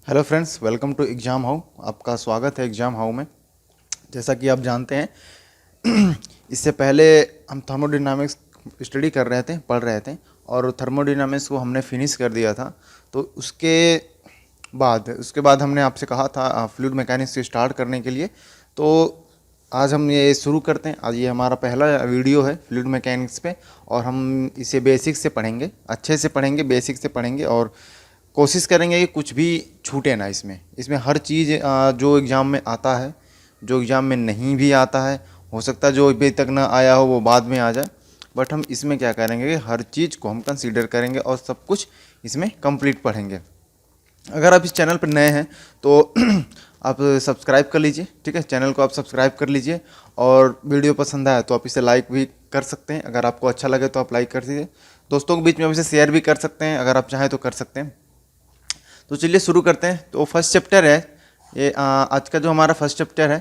Hello friends, welcome to exam how. आपका स्वागत है एग्ज़ाम हाउ में। जैसा कि आप जानते हैं इससे पहले हम थर्मोडायनामिक्स स्टडी कर रहे थे, पढ़ रहे थे, और थर्मोडायनामिक्स को हमने फिनिश कर दिया था। तो उसके बाद हमने आपसे कहा था फ्लूइड मैकेनिक्स से स्टार्ट करने के लिए। तो आज हम ये शुरू करते हैं। आज ये हमारा पहला वीडियो है फ्लूइड मैकेनिक्स पे, और हम इसे बेसिक से पढ़ेंगे, अच्छे से पढ़ेंगे, बेसिक से पढ़ेंगे, और कोशिश करेंगे कि कुछ भी छूटे ना। इसमें हर चीज़ जो एग्ज़ाम में आता है, जो एग्ज़ाम में नहीं भी आता है, हो सकता है जो अभी तक ना आया हो वो बाद में आ जाए, बट हम इसमें क्या करेंगे कि हर चीज़ को हम कंसीडर करेंगे और सब कुछ इसमें कंप्लीट पढ़ेंगे। अगर आप इस चैनल पर नए हैं तो आप सब्सक्राइब कर लीजिए, ठीक है। चैनल को आप सब्सक्राइब कर लीजिए, और वीडियो पसंद आया तो आप इसे लाइक भी कर सकते हैं। अगर आपको अच्छा लगे तो आप लाइक कर दीजिए। दोस्तों के बीच में आप इसे शेयर भी कर सकते हैं, अगर आप चाहें तो कर सकते हैं। तो चलिए शुरू करते हैं। तो फर्स्ट चैप्टर है ये, आज का जो हमारा फर्स्ट चैप्टर है,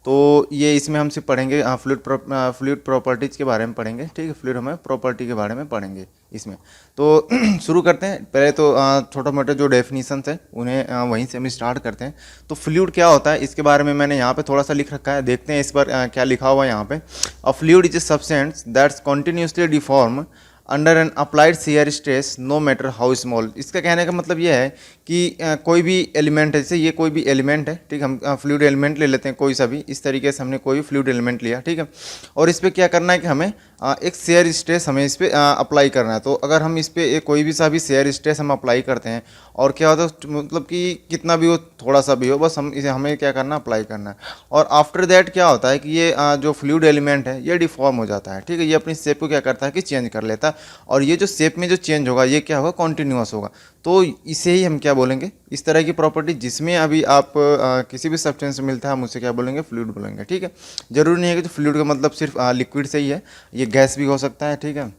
तो ये इसमें हम सिर्फ पढ़ेंगे फ्लूइड प्रॉपर्टीज़ के बारे में पढ़ेंगे, ठीक है। फ्लूइड हमें प्रॉपर्टी के बारे में पढ़ेंगे इसमें। तो शुरू करते हैं। पहले तो छोटा मोटा जो डेफिनीशंस है उन्हें वहीं से हम स्टार्ट करते हैं। तो फ्लूइड क्या होता है इसके बारे में मैंने यहाँ पे थोड़ा सा लिख रखा है, देखते हैं इस पर क्या लिखा हुआ है यहाँ पे। A fluid is a substance that's continuously deform under an applied shear stress no matter how small. इसका कहने का मतलब यह है कि कोई भी एलिमेंट है, जैसे ये कोई भी एलिमेंट है, ठीक है। हम फ्लूइड एलिमेंट ले लेते हैं कोई सा भी, इस तरीके से हमने कोई भी फ्लूइड एलिमेंट लिया, ठीक है। और इस पर क्या करना है कि हमें एक शेयर स्ट्रेस हमें इस पर अप्लाई करना है। तो अगर हम इस पर कोई भी सा भी शेयर स्ट्रेस हम अप्लाई करते हैं, और क्या होता है मतलब कि कितना भी हो, थोड़ा सा भी हो, बस हम इसे हमें क्या करना, अप्लाई करना है। और आफ्टर दैट क्या होता है कि ये जो फ्लूइड एलिमेंट है ये डिफॉर्म हो जाता है, ठीक है। ये अपनी शेप को क्या करता है कि चेंज कर लेता है, और ये जो शेप में जो चेंज होगा ये क्या होगा, कॉन्टिन्यूअस होगा। तो इसे ही हम क्या बोलेंगे, इस तरह की प्रॉपर्टी जिसमें अभी आप किसी भी सब्सटेंस से मिलता है हम उसे क्या बोलेंगे, फ्लूइड बोलेंगे, ठीक है। जरूरी नहीं है कि तो फ्लूइड का मतलब सिर्फ लिक्विड से ही है, ये गैस भी हो सकता है, ठीक है।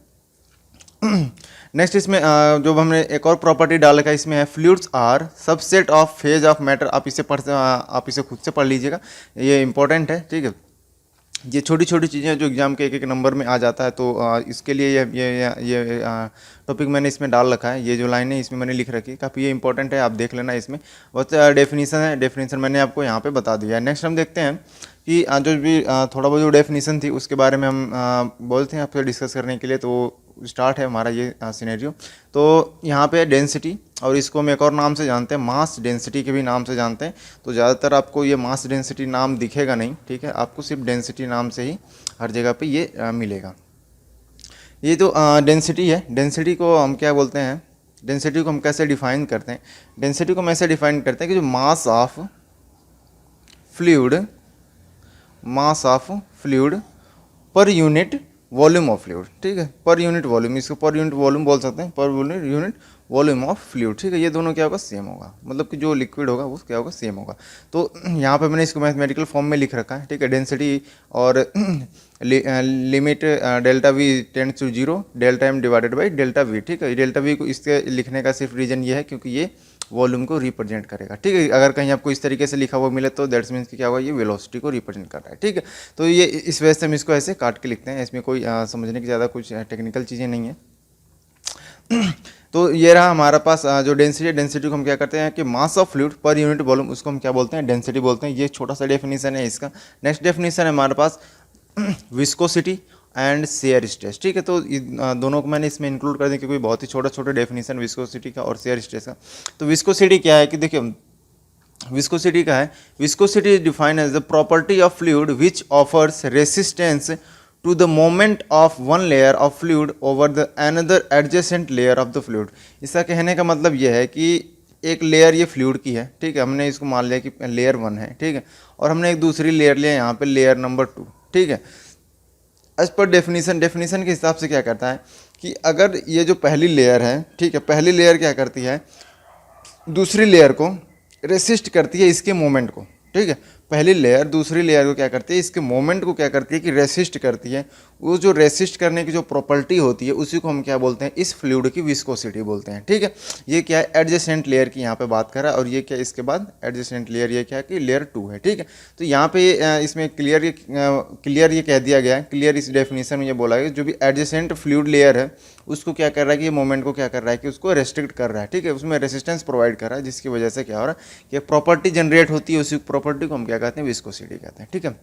नेक्स्ट इसमें जो हमने एक और प्रॉपर्टी डाल रखा है इसमें है fluids are subset of phase of matter. आप इसे खुद से पढ़ लीजिएगा, ये इंपॉर्टेंट है, ठीक है। ये छोटी छोटी चीज़ें जो एग्जाम के एक एक नंबर में आ जाता है, तो इसके लिए ये टॉपिक मैंने इसमें डाल रखा है। ये जो लाइनें इसमें मैंने लिख रखी है, काफ़ी ये इंपॉर्टेंट है, आप देख लेना। इसमें बहुत डेफिनीसन है, डेफिनीसन मैंने आपको यहाँ पे बता दिया है। नेक्स्ट हम देखते हैं कि जो भी थोड़ा बहुत जो डेफिनीसन थी उसके बारे में हम बोलते हैं आपसे डिस्कस करने के लिए। तो स्टार्ट है हमारा ये सिनेरियो। तो यहाँ पे डेंसिटी, और इसको हम एक और नाम से जानते हैं, मास डेंसिटी के भी नाम से जानते हैं। तो ज़्यादातर आपको ये मास डेंसिटी नाम दिखेगा नहीं, ठीक है, आपको सिर्फ डेंसिटी नाम से ही हर जगह पे ये मिलेगा। ये जो डेंसिटी है, डेंसिटी को हम क्या बोलते हैं, डेंसिटी को हम कैसे डिफाइन करते हैं, डेंसिटी को हम ऐसे डिफाइन करते हैं कि जो mass of fluid, mass of fluid per unit volume of fluid, ठीक है। पर यूनिट वॉल्यूम, इसको पर यूनिट वॉल्यूम बोल सकते हैं, per unit volume of fluid, ठीक है। ये दोनों क्या होगा, सेम होगा, मतलब कि जो लिक्विड होगा वो क्या होगा, सेम होगा। तो यहाँ पे मैंने इसको मैथमेटिकल फॉर्म में लिख रखा है, ठीक है। डेंसिटी और limit delta V tends to 0, delta M divided by delta V, ठीक है। डेल्टा वी को इसके लिखने का सिर्फ रीज़न ये है क्योंकि ये वॉल्यूम को रिप्रेजेंट करेगा, ठीक है। अगर कहीं आपको इस तरीके से लिखा हुआ मिले तो दैट्स मीन्स कि क्या होगा, ये वेलोसिटी को रिप्रेजेंट कर रहा है, ठीक है। तो ये इस वजह से हम इसको ऐसे काट के लिखते हैं, इसमें कोई समझने की ज़्यादा कुछ टेक्निकल चीज़ें नहीं है। तो ये रहा हमारा पास जो डेंसिटी है। डेंसिटी को हम क्या करते हैं कि mass of fluid per unit volume, उसको हम क्या बोलते हैं, डेंसिटी बोलते हैं। ये छोटा सा डेफिनेशन है इसका। नेक्स्ट डेफिनेशन है हमारे पास विस्कोसिटी एंड शेयर स्ट्रेस, ठीक है। तो दोनों को मैंने इसमें इंक्लूड कर दिया क्योंकि बहुत ही छोटा छोटा डेफिनेशन विस्कोसिटी का और शेयर स्ट्रेस का। तो विस्कोसिटी क्या है कि देखिए, विस्कोसिटी का है, viscosity is defined as the property of fluid which offers resistance to the moment of one layer of fluid over the another adjacent layer of the fluid. इसका कहने का मतलब यह है कि एक लेयर ये फ्लूइड की है, ठीक है। हमने इसको मान लिया कि लेयर 1 है, ठीक है, और हमने एक दूसरी लेयर लिया यहाँ पे लेयर नंबर 2, ठीक है। एज पर डेफिनेशन, डेफिनेशन के हिसाब से क्या करता है कि अगर ये जो पहली लेयर है, ठीक है, पहली लेयर क्या करती है, दूसरी लेयर को रेसिस्ट करती है इसके मोमेंट को, ठीक है। पहली लेयर दूसरी लेयर को क्या करती है, इसके मोमेंट को क्या करती है कि रेसिस्ट करती है। वो जो रेसिस्ट करने की जो प्रॉपर्टी होती है उसी को हम क्या बोलते हैं, इस फ्लूइड की विस्कोसिटी बोलते हैं। ठीक है, ये क्या है, एडजेसेंट लेयर की यहाँ पे बात कर रहा है, और ये क्या इसके बाद एडजेसेंट लेयर ये क्या है कि लेयर 2 है। ठीक है, तो यहाँ पे इसमें क्लियर ये कह दिया गया है, क्लियर इस डेफिनेशन में ये बोला गया जो भी एडजेसेंट फ्लूइड लेयर है उसको क्या कर रहा है कि ये मोमेंट को क्या कर रहा है कि उसको रेस्ट्रिक्ट कर रहा है। ठीक है, उसमें रेसिस्टेंस प्रोवाइड कर रहा है, जिसकी वजह से क्या हो रहा है कि प्रॉपर्टी जनरेट होती है, उसी प्रॉपर्टी को हम क्या कहते हैं, विस्कोसिटी कहते हैं। ठीक है,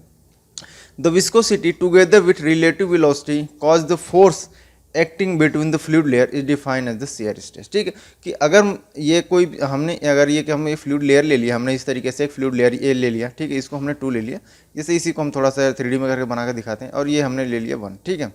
the viscosity together with relative velocity cause the force acting between the fluid layer is defined as the shear stress. ठीक है, कि अगर ये कोई हमने अगर ये कि हम ये फ्लूइड लेयर ले लिया, हमने इस तरीके से एक फ्लूइड लेयर ए ले लिया। ठीक है, इसको हमने 2 ले लिया, जैसे इसी को हम थोड़ा सा 3D में करके बना कर दिखाते हैं, और ये हमने ले लिया 1। ठीक है,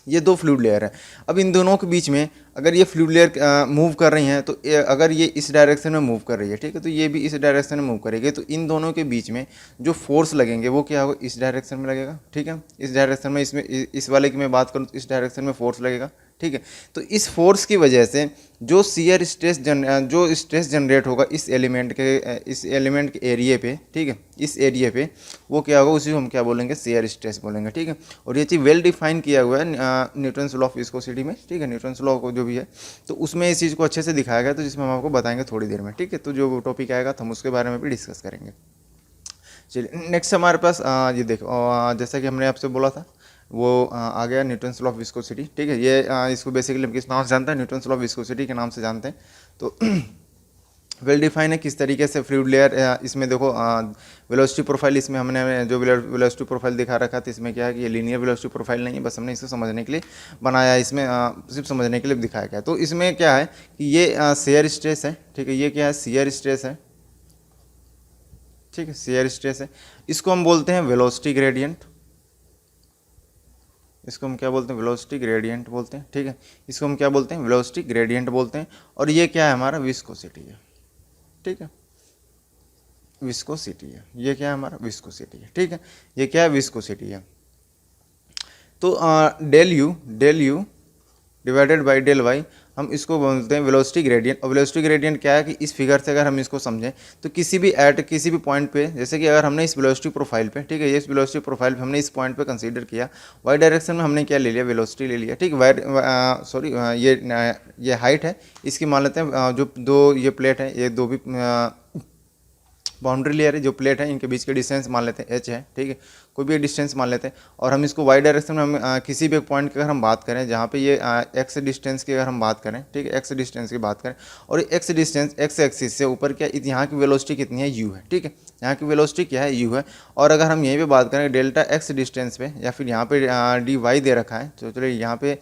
ये 2 फ्लूइड लेयर है। अब इन दोनों के बीच में अगर ये फ्लूइड लेयर मूव कर रही हैं, तो अगर ये इस डायरेक्शन में मूव कर रही है, ठीक है, तो ये भी इस डायरेक्शन में मूव करेगी, तो इन दोनों के बीच में जो फोर्स लगेंगे वो क्या होगा, इस डायरेक्शन में लगेगा। ठीक है, इस डायरेक्शन में, इसमें इस वाले की मैं बात करूँ तो इस डायरेक्शन में फोर्स लगेगा। ठीक है, तो इस फोर्स की वजह से जो शियर स्ट्रेस जो स्ट्रेस जनरेट होगा इस एलिमेंट के एरिया पे, ठीक है, इस एरिया पे वो क्या होगा, उसी को हम क्या बोलेंगे, शियर स्ट्रेस बोलेंगे। ठीक है, और ये चीज़ वेल डिफाइन किया हुआ है न्यूटन्स लॉ ऑफ विस्कोसिटी में। ठीक है, न्यूटन्स लॉ को जो भी है तो उसमें इस चीज़ को अच्छे से दिखाया गया, तो जिसमें हम आपको बताएंगे थोड़ी देर में। ठीक है, तो जो टॉपिक आएगा तो हम उसके बारे में भी डिस्कस करेंगे। चलिए नेक्स्ट हमारे पास ये देखो, जैसा कि हमने आपसे बोला था वो आ गया न्यूटन्स लॉ ऑफ विस्कोसिटी। ठीक है, ये इसको बेसिकली हम किस नाम से जानते हैं, न्यूटन्स लॉ ऑफ विस्कोसिटी के नाम से जानते हैं। तो वेल डिफाइन है किस तरीके से फ्लूइड लेयर, इसमें देखो वेलोसिटी प्रोफाइल, इसमें हमने जो वेलोसिटी प्रोफाइल दिखा रखा था, इसमें क्या है कि ये लीनियर वेलोसिटी प्रोफाइल नहीं है, बस हमने इसको समझने के लिए बनाया है, इसमें सिर्फ समझने के लिए दिखाया गया। तो इसमें क्या है कि ये शियर स्ट्रेस है। ठीक है, ये क्या है, शियर स्ट्रेस है। ठीक है, शियर स्ट्रेस है, इसको हम बोलते हैं वेलोसिटी ग्रेडियंट। इसको हम क्या बोलते हैं, वेलोसिटी ग्रेडियंट बोलते हैं। ठीक है, इसको हम क्या बोलते हैं, वेलोसिटी ग्रेडियंट बोलते हैं। और ये क्या है, हमारा विस्कोसिटी है। ठीक है, विस्कोसिटी है, ये क्या है, हमारा विस्कोसिटी है। ठीक है, ये क्या है, विस्कोसिटी है। तो del U divided by del Y, हम इसको बोलते हैं वेलोसिटी ग्रेडियंट। और वेलोसिटी ग्रेडियंट क्या है कि इस फिगर से अगर हम इसको समझें तो किसी भी पॉइंट पे, जैसे कि अगर हमने इस वेलोसिटी प्रोफाइल पे, ठीक है, ये इस वेलोसिटी प्रोफाइल पे हमने इस पॉइंट पे कंसीडर किया, वाई डायरेक्शन में हमने क्या ले लिया, वेलोसिटी ले लिया। ठीक, ये हाइट है, इसकी मान लेते हैं जो 2 ये प्लेट है, ये 2 भी बाउंड्री लेयर है, जो प्लेट है इनके बीच के डिस्टेंस मान लेते हैं h है। ठीक है, कोई भी डिस्टेंस मान लेते हैं, और हम इसको y डायरेक्शन में हम किसी भी एक पॉइंट की अगर हम बात करें, जहाँ पे ये x डिस्टेंस की अगर हम बात करें, ठीक है, x डिस्टेंस की बात करें, और ये x डिस्टेंस x एक्सिस से ऊपर क्या, यहाँ की वेलोसिटी कितनी है, u है। ठीक है, यहाँ की वेलोसिटी क्या है, u है। और अगर हम यहीं पे बात करें डेल्टा x डिस्टेंस पे, या फिर यहाँ पे dy दे रखा है, तो चलिए यहाँ पे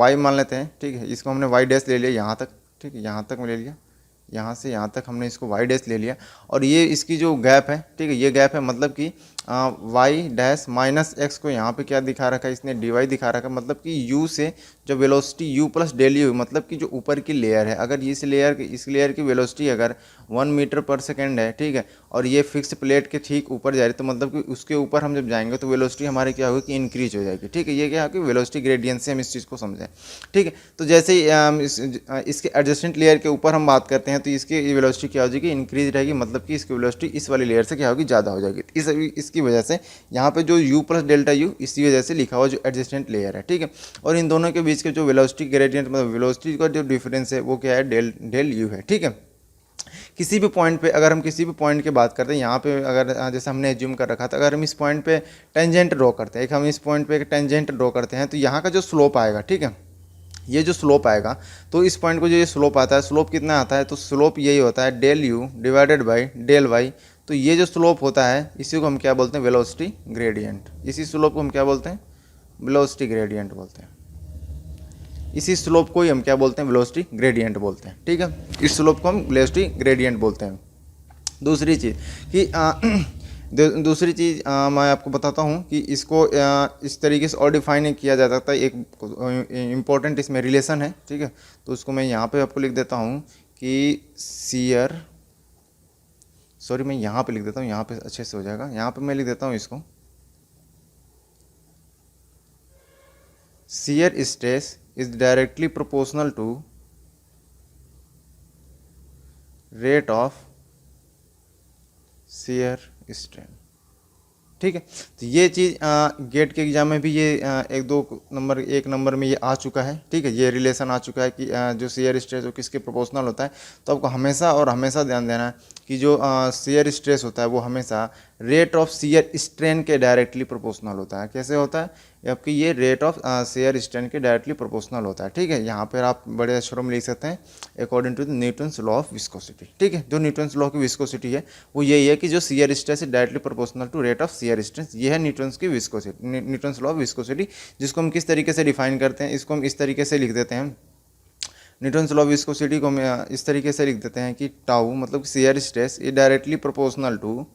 y मान लेते हैं। ठीक है, इसको हमने y डैश ले लिया यहाँ तक। ठीक है, यहाँ तक ले लिया, यहाँ से यहाँ तक हमने इसको y डैश ले लिया, और ये इसकी जो गैप है, ठीक है, ये गैप है, मतलब कि y डैश माइनस एक्स को यहाँ पे क्या दिखा रखा है, इसने dy दिखा रखा है, मतलब कि u से जो velocity u plus del U, मतलब कि जो ऊपर की लेयर है, अगर इस लेयर की वेलोसिटी अगर 1 मीटर पर सेकेंड है, ठीक है, और ये फिक्स प्लेट के ठीक ऊपर जा रही है, तो मतलब कि उसके ऊपर हम जब जाएंगे तो वेलोसिटी हमारी क्या होगी कि इंक्रीज हो जाएगी। ठीक है, ये क्या है कि वेलोसिटी ग्रेडियंट से हम इस चीज़ को समझें। ठीक है, तो जैसे ही इसके एडजेसेंट लेयर के ऊपर हम बात करते हैं तो इसकी वेलोसिटी क्या हो जाएगी, इंक्रीज रहेगी, मतलब कि इसकी वेलोसिटी इस वाली लेयर से क्या होगी, ज़्यादा हो जाएगी। इसकी वजह से यहाँ पे जो u प्लस डेल्टा u, इसी वजह से लिखा हुआ जो एडजेसेंट लेयर है। ठीक है, और इन दोनों के बीच के जो वेलोसिटी ग्रेडियंट, मतलब वेलोसिटी का जो डिफरेंस है वो क्या है, डेल u है। ठीक है, किसी भी पॉइंट पे अगर हम किसी भी पॉइंट की बात करते हैं, यहाँ पे अगर जैसे हमने एज्यूम कर रखा था, अगर हम इस पॉइंट पे टेंजेंट ड्रॉ करते हैं, हम इस पॉइंट पे एक टेंजेंट ड्रॉ करते हैं, तो यहाँ का जो स्लोप आएगा, ठीक है, ये जो स्लोप आएगा, तो इस पॉइंट को जो ये स्लोप आता है, स्लोप कितना आता है, तो स्लोप यही होता है del U divided by del Y. तो ये जो स्लोप होता है इसी को हम क्या बोलते हैं, वेलोसिटी ग्रेडियंट। इसी स्लोप को हम क्या बोलते हैं, वेलोसिटी ग्रेडियंट बोलते हैं। इसी स्लोप को ही हम क्या बोलते हैं, वेलोसिटी ग्रेडियंट बोलते हैं। ठीक है, इस स्लोप को हम वेलोसिटी ग्रेडियंट बोलते हैं। दूसरी चीज़ कि दूसरी चीज़ मैं आपको बताता हूँ कि इसको इस तरीके से और डिफाइन किया जा सकता है। एक इम्पोर्टेंट इसमें रिलेशन है, ठीक है, तो उसको मैं यहाँ पे आपको लिख देता हूँ कि मैं यहाँ पे लिख देता हूँ, यहाँ पे अच्छे से हो जाएगा। यहाँ पे मैं लिख देता हूँ इसको, shear stress is directly proportional to rate of shear strain. ठीक है, तो ये चीज़ गेट के एग्जाम में भी ये एक नंबर में ये आ चुका है। ठीक है, ये रिलेशन आ चुका है कि जो शेयर स्ट्रेस वो किसके प्रोपोर्शनल होता है। तो आपको हमेशा और हमेशा ध्यान देना है कि जो शेयर स्ट्रेस होता है वो हमेशा रेट ऑफ शेयर स्ट्रेन के डायरेक्टली प्रोपोर्शनल होता है। कैसे होता है, आपकी ये रेट ऑफ शेयर स्ट्रेन के डायरेक्टली प्रोपोर्शनल होता है। ठीक है, यहाँ पर आप बड़े अक्षरों में लिख सकते हैं according to the Newton's law of viscosity. ठीक है, जो न्यूटन्स लॉ की विस्कोसिटी है वो यही है कि जो शेयर स्ट्रेस है directly proportional to rate of shear stress. ये है न्यूटन्स की viscosity, Newton's law of viscosity, जिसको हम किस तरीके से डिफाइन करते हैं, इसको हम इस तरीके से लिख देते हैं। न्यूटन्स लॉ ऑफ विस्कोसिटी को हम इस तरीके से लिख देते हैं कि टाउ मतलब शेयर स्ट्रेस ये directly proportional to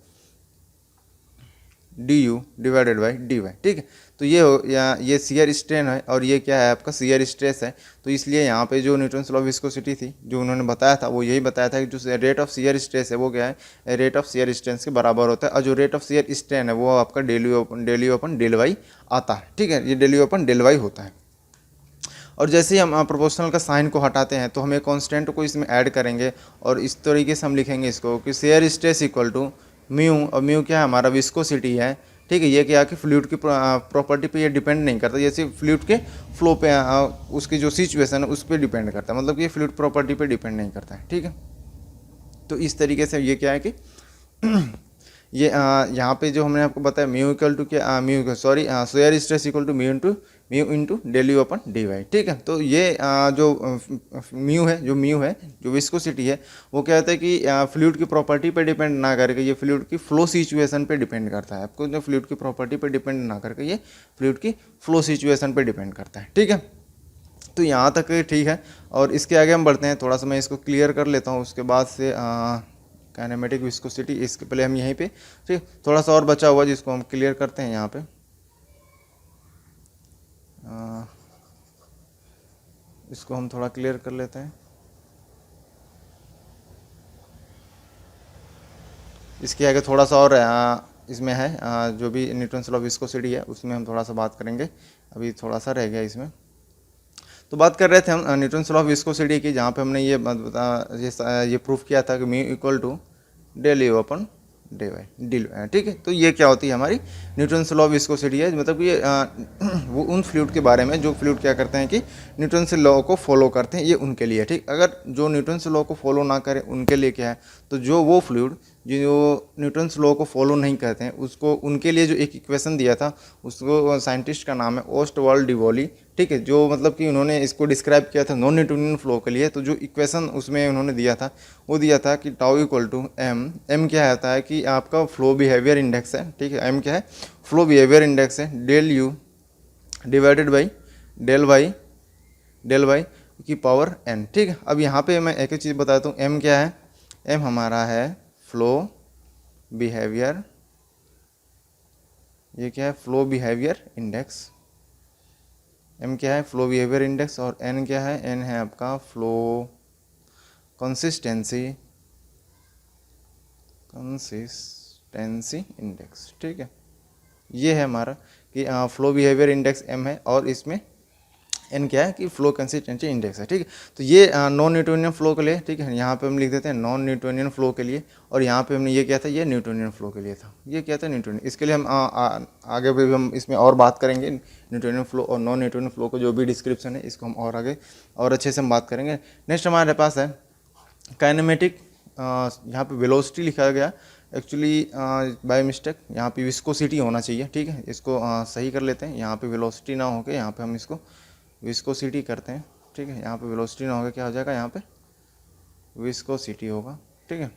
du divided by dy। ठीक है, तो ये हो या ये शेयर स्ट्रेन है और ये क्या है आपका शेयर स्ट्रेस है। तो इसलिए यहाँ पे जो न्यूटन्स लॉ ऑफ विस्कोसिटी थी जो उन्होंने बताया था वो यही बताया था कि जो रेट ऑफ शेयर स्ट्रेस है वो क्या है, रेट ऑफ शेयर स्ट्रेस के बराबर होता है। और जो रेट ऑफ शेयर स्ट्रेन है वो आपका del U upon del Y आता है। ठीक है, ये del U upon del Y होता है। और जैसे ही हम प्रोपोर्शनल का साइन को हटाते हैं तो हम एक कॉन्स्टेंट को इसमें ऐड करेंगे और इस तरीके से हम लिखेंगे इसको कि shear stress equal to mu, और म्यू क्या है हमारा विस्कोसिटी है। ठीक है, ये क्या कि फ्लूइड की प्रॉपर्टी पे ये डिपेंड नहीं करता, जैसे फ्लूइड के फ्लो पे उसकी जो सिचुएशन है उस पर डिपेंड करता है, मतलब कि ये फ्लूइड प्रॉपर्टी पे डिपेंड नहीं करता है। ठीक है, तो इस तरीके से ये क्या है कि ये यहाँ पे जो हमने आपको बताया म्यू इक्वल टू क्या shear stress equal to mu into del U upon D Y. ठीक है, तो ये जो म्यू है जो विस्कोसिटी है वो क्या होता है कि फ्लूइड की प्रॉपर्टी पे डिपेंड ना करके ये फ्लूइड की फ्लो सिचुएशन पे डिपेंड करता है। आपको जो फ्लूइड की प्रॉपर्टी पे डिपेंड ना करके ये फ्लूइड की फ्लो सिचुएशन पे डिपेंड करता है। ठीक है, तो यहाँ तक ठीक है। और इसके आगे हम बढ़ते हैं, थोड़ा सा मैं इसको क्लियर कर लेता हूँ, उसके बाद से काइनेमेटिक विस्कोसिटी इसके पहले हम यहीं पे ठीक थोड़ा सा और बचा हुआ जिसको हम क्लियर करते हैं यहाँ पे। इसको हम थोड़ा क्लियर कर लेते हैं। इसके आगे थोड़ा सा और इसमें है जो भी न्यूटन्स लॉ ऑफ विस्कोसिटी है उसमें हम थोड़ा सा बात करेंगे, अभी थोड़ा सा रह गया इसमें। तो बात कर रहे थे हम न्यूटन्स लॉ ऑफ विस्कोसिटी की, जहाँ पे हमने ये प्रूफ किया था कि mu equal to del U upon D Y. ठीक है, तो ये क्या होती है हमारी न्यूटन्स लॉ ऑफ विस्कोसिटी है, मतलब ये वो उन फ्लूइड के बारे में जो फ्लूइड क्या करते हैं कि न्यूटन्स लॉ को फॉलो करते हैं, ये उनके लिए। ठीक, अगर जो न्यूटन्स लॉ को फॉलो ना करे उनके लिए क्या है, तो जो वो फ्लूइड जो न्यूटन्स लॉ को फॉलो नहीं करते हैं उसको उनके लिए जो एक इक्वेशन दिया था उसको साइंटिस्ट का नाम है ओस्टवाल्ड डिवॉली। ठीक है, जो मतलब कि उन्होंने इसको डिस्क्राइब किया था नॉन न्यूटोनियन फ्लो के लिए। तो जो इक्वेशन उसमें उन्होंने दिया था वो दिया था कि टाउ इक्वल टू एम क्या होता है कि आपका फ्लो बिहेवियर इंडेक्स है। ठीक है, एम क्या है, फ्लो बिहेवियर इंडेक्स है, del U divided by del Y की पावर एन। ठीक है, अब यहाँ पे मैं एक चीज़ बताता हूँ, एम क्या है, एम हमारा है फ्लो बिहेवियर, ये क्या है फ्लो बिहेवियर इंडेक्स, एम क्या है फ्लो बिहेवियर इंडेक्स, और एन क्या है, एन है आपका फ्लो कंसिस्टेंसी इंडेक्स। ठीक है, ये है हमारा कि फ्लो बिहेवियर इंडेक्स एम है और इसमें एन क्या है कि फ्लो कंसिस्टेंसी इंडेक्स है। ठीक है, तो ये नॉन न्यूटोनियन फ्लो के लिए। ठीक है, यहाँ पे हम लिख देते हैं नॉन न्यूटोनियन फ्लो के लिए, और यहाँ पे हमने ये क्या था, ये न्यूटोनियन फ्लो के लिए था, ये क्या था न्यूटोनियन। इसके लिए हम आगे भी हम इसमें और बात करेंगे न्यूटोनियन फ्लो और नॉन न्यूटोनियन फ्लो को जो भी डिस्क्रिप्शन है इसको हम और आगे और अच्छे से हम बात करेंगे। नेक्स्ट हमारे पास है काइनेमेटिक, यहाँ पे वेलोसिटी लिखा गया एक्चुअली बाय मिस्टेक, यहाँ पे विस्कोसिटी होना चाहिए। ठीक है, इसको सही कर लेते हैं, यहाँ पे वेलोसिटी ना होके यहाँ पे हम इसको विस्कोसिटी करते हैं। ठीक है, यहाँ पे वेलोसिटी ना होगा क्या हो जाएगा, यहाँ पे विस्कोसिटी होगा। ठीक है,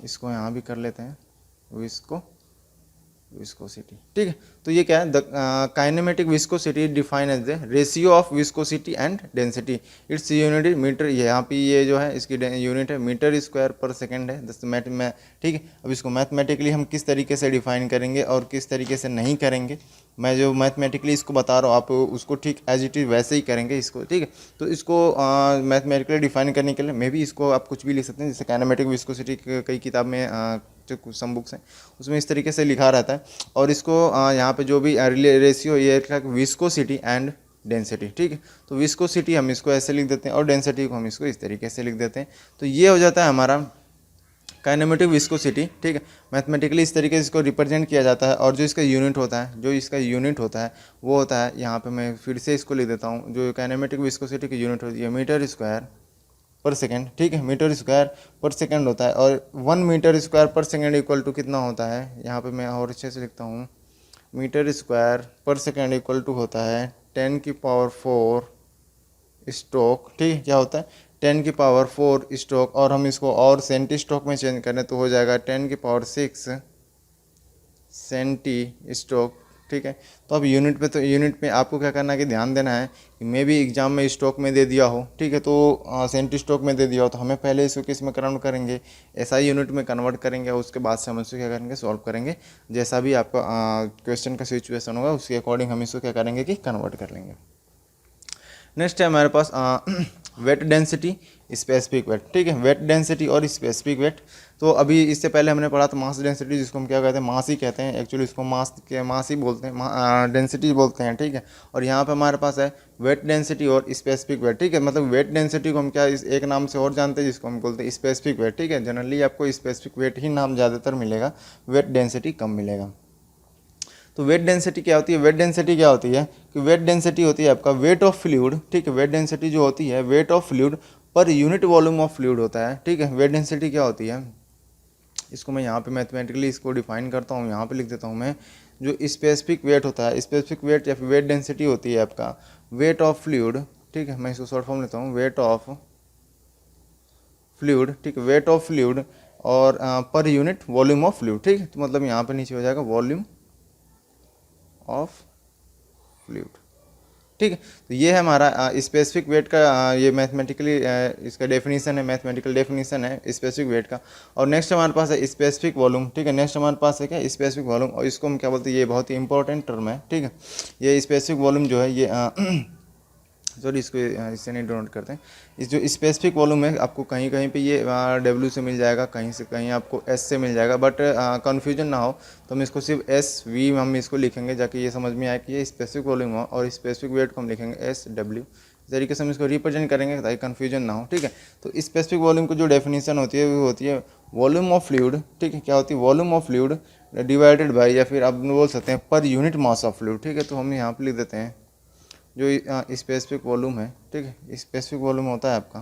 इसको यहाँ भी कर लेते हैं विस्कोसिटी। ठीक है, तो ये क्या है, the kinematic viscosity define as the ratio of viscosity and density, it's unit metre. यहाँ पे ये जो है इसकी यूनिट है मीटर स्क्वायर पर सेकेंड है। ठीक है, अब इसको मैथमेटिकली हम किस तरीके से डिफाइन करेंगे और किस तरीके से नहीं करेंगे, मैं जो मैथमेटिकली इसको बता रहा हूँ आप उसको ठीक एज इट इज़ वैसे ही करेंगे इसको। ठीक है, तो इसको मैथमेटिकली डिफाइन करने के लिए मे भी इसको आप कुछ भी लिख सकते हैं, जैसे काइनेमेटिक विस्कोसिटी कई किताब में जो कुछ सम बुक्स हैं उसमें इस तरीके से लिखा रहता है। और इसको यहाँ पे जो भी रेशियो ये विस्कोसिटी एंड डेंसिटी। ठीक है, तो विस्कोसिटी हम इसको ऐसे लिख देते हैं और डेंसिटी को हम इसको इस तरीके से लिख देते हैं। तो ये हो जाता है हमारा काइनेमेटिक विस्कोसिटी, ठीक है, मैथमेटिकली इस तरीके से इसको रिप्रेजेंट किया जाता है। और जो इसका यूनिट होता है, वो होता है, यहाँ पे मैं फिर से इसको लिख देता हूँ, जो काइनेमेटिक विस्कोसिटी की यूनिट होती है मीटर स्क्वायर पर सेकेंड, ठीक है, मीटर स्क्वायर पर सेकेंड होता है। और 1 मीटर स्क्वायर पर सेकेंड इक्वल टू कितना होता है, यहाँ पे मैं और अच्छे से लिखता हूँ, मीटर स्क्वायर पर सेकेंड इक्वल टू होता है 10⁴ स्ट्रोक, ठीक है, क्या होता है 10⁴ स्ट्रोक। और हम इसको और सेंटी स्ट्रोक में चेंज करें तो हो जाएगा 10⁶ सेंटी स्ट्रोक, ठीक है। तो अब यूनिट में आपको क्या करना है कि ध्यान देना है कि मे भी एग्जाम में स्ट्रोक में दे दिया हो, ठीक है, तो सेंटी स्ट्रोक में दे दिया हो, तो हमें पहले इसको किस में कन्वर्ट करेंगे, एसआई यूनिट में कन्वर्ट करेंगे। उसके बाद से हम इसको क्या करेंगे, सॉल्व करेंगे। जैसा भी आपका क्वेश्चन का सिचुएशन होगा उसके अकॉर्डिंग हम इसको क्या करेंगे कि कन्वर्ट कर लेंगे। नेक्स्ट है हमारे पास वेट डेंसिटी, स्पेसिफिक वेट, ठीक है, वेट डेंसिटी और स्पेसिफिक वेट। तो अभी इससे पहले हमने पढ़ा था मास डेंसिटी, जिसको हम क्या कहते हैं, मास ही कहते हैं, एक्चुअली इसको मास ही बोलते हैं, डेंसिटी बोलते हैं, ठीक है। और यहाँ पे हमारे पास है वेट डेंसिटी और स्पेसिफिक वेट, ठीक है। मतलब वेट डेंसिटी को हम क्या इस एक नाम से और जानते हैं, जिसको हम बोलते हैं स्पेसिफिक वेट, ठीक है। जनरली आपको स्पेसिफिक वेट ही नाम ज़्यादातर मिलेगा, वेट डेंसिटी कम मिलेगा। तो वेट डेंसिटी क्या होती है, वेट डेंसिटी क्या होती है कि वेट डेंसिटी होती है आपका वेट ऑफ फ्लूइड, ठीक है। वेट डेंसिटी जो होती है weight of fluid per unit volume of fluid होता है, ठीक है। वेट डेंसिटी क्या होती है, इसको मैं यहाँ पे मैथमेटिकली इसको डिफाइन करता हूँ, यहाँ पे लिख देता हूँ मैं। जो स्पेसिफिक वेट होता है, स्पेसिफिक वेट या फिर वेट डेंसिटी होती है आपका वेट ऑफ फ्लूइड, ठीक है। मैं इसको शॉर्ट फॉर्म लेता हूँ, वेट ऑफ फ्लूइड, ठीक है, वेट ऑफ फ्लूइड और per unit volume of fluid, ठीक है। तो मतलब यहाँ पे नीचे हो जाएगा वॉल्यूम ऑफ फ्लूइड, ठीक है। तो ये है हमारा स्पेसिफिक वेट का ये मैथमेटिकली इसका डेफिनेशन है, मैथमेटिकल डेफिनेशन है स्पेसिफिक वेट का। और नेक्स्ट हमारे पास है स्पेसिफिक वॉल्यूम, ठीक है। नेक्स्ट हमारे पास है क्या, स्पेसिफिक वॉल्यूम, और इसको हम क्या बोलते हैं, ये बहुत ही इंपॉर्टेंट टर्म है, ठीक है। ये स्पेसिफिक वॉल्यूम जो है ये सॉरी इसको इससे नहीं डोनोट करते हैं। इस जो स्पेसिफिक वॉल्यूम है आपको कहीं कहीं पे ये डब्ल्यू से मिल जाएगा, कहीं से कहीं आपको एस से मिल जाएगा, बट कन्फ्यूजन ना हो तो हम इसको सिर्फ एस वी हम इसको लिखेंगे, जाके ये समझ में आए कि ये स्पेसिफिक वॉल्यूम हो, और स्पेसिफिक वेट को हम लिखेंगे एस डब्ल्यू। इस तरीके से हम इसको रिप्रेजेंट करेंगे ताकि कन्फ्यूजन ना हो, ठीक है। तो स्पेसिफिक वॉल्यूम की जो डेफिनेशन होती है वो होती है वॉल्यूम ऑफ फ्लूइड, ठीक है। क्या होती है, volume of fluid divided by, या फिर आप बोल सकते हैं per unit mass of fluid, ठीक है। तो हम यहाँ पर लिख देते हैं जो स्पेसिफिक वॉल्यूम है, ठीक है, स्पेसिफिक वॉल्यूम होता है आपका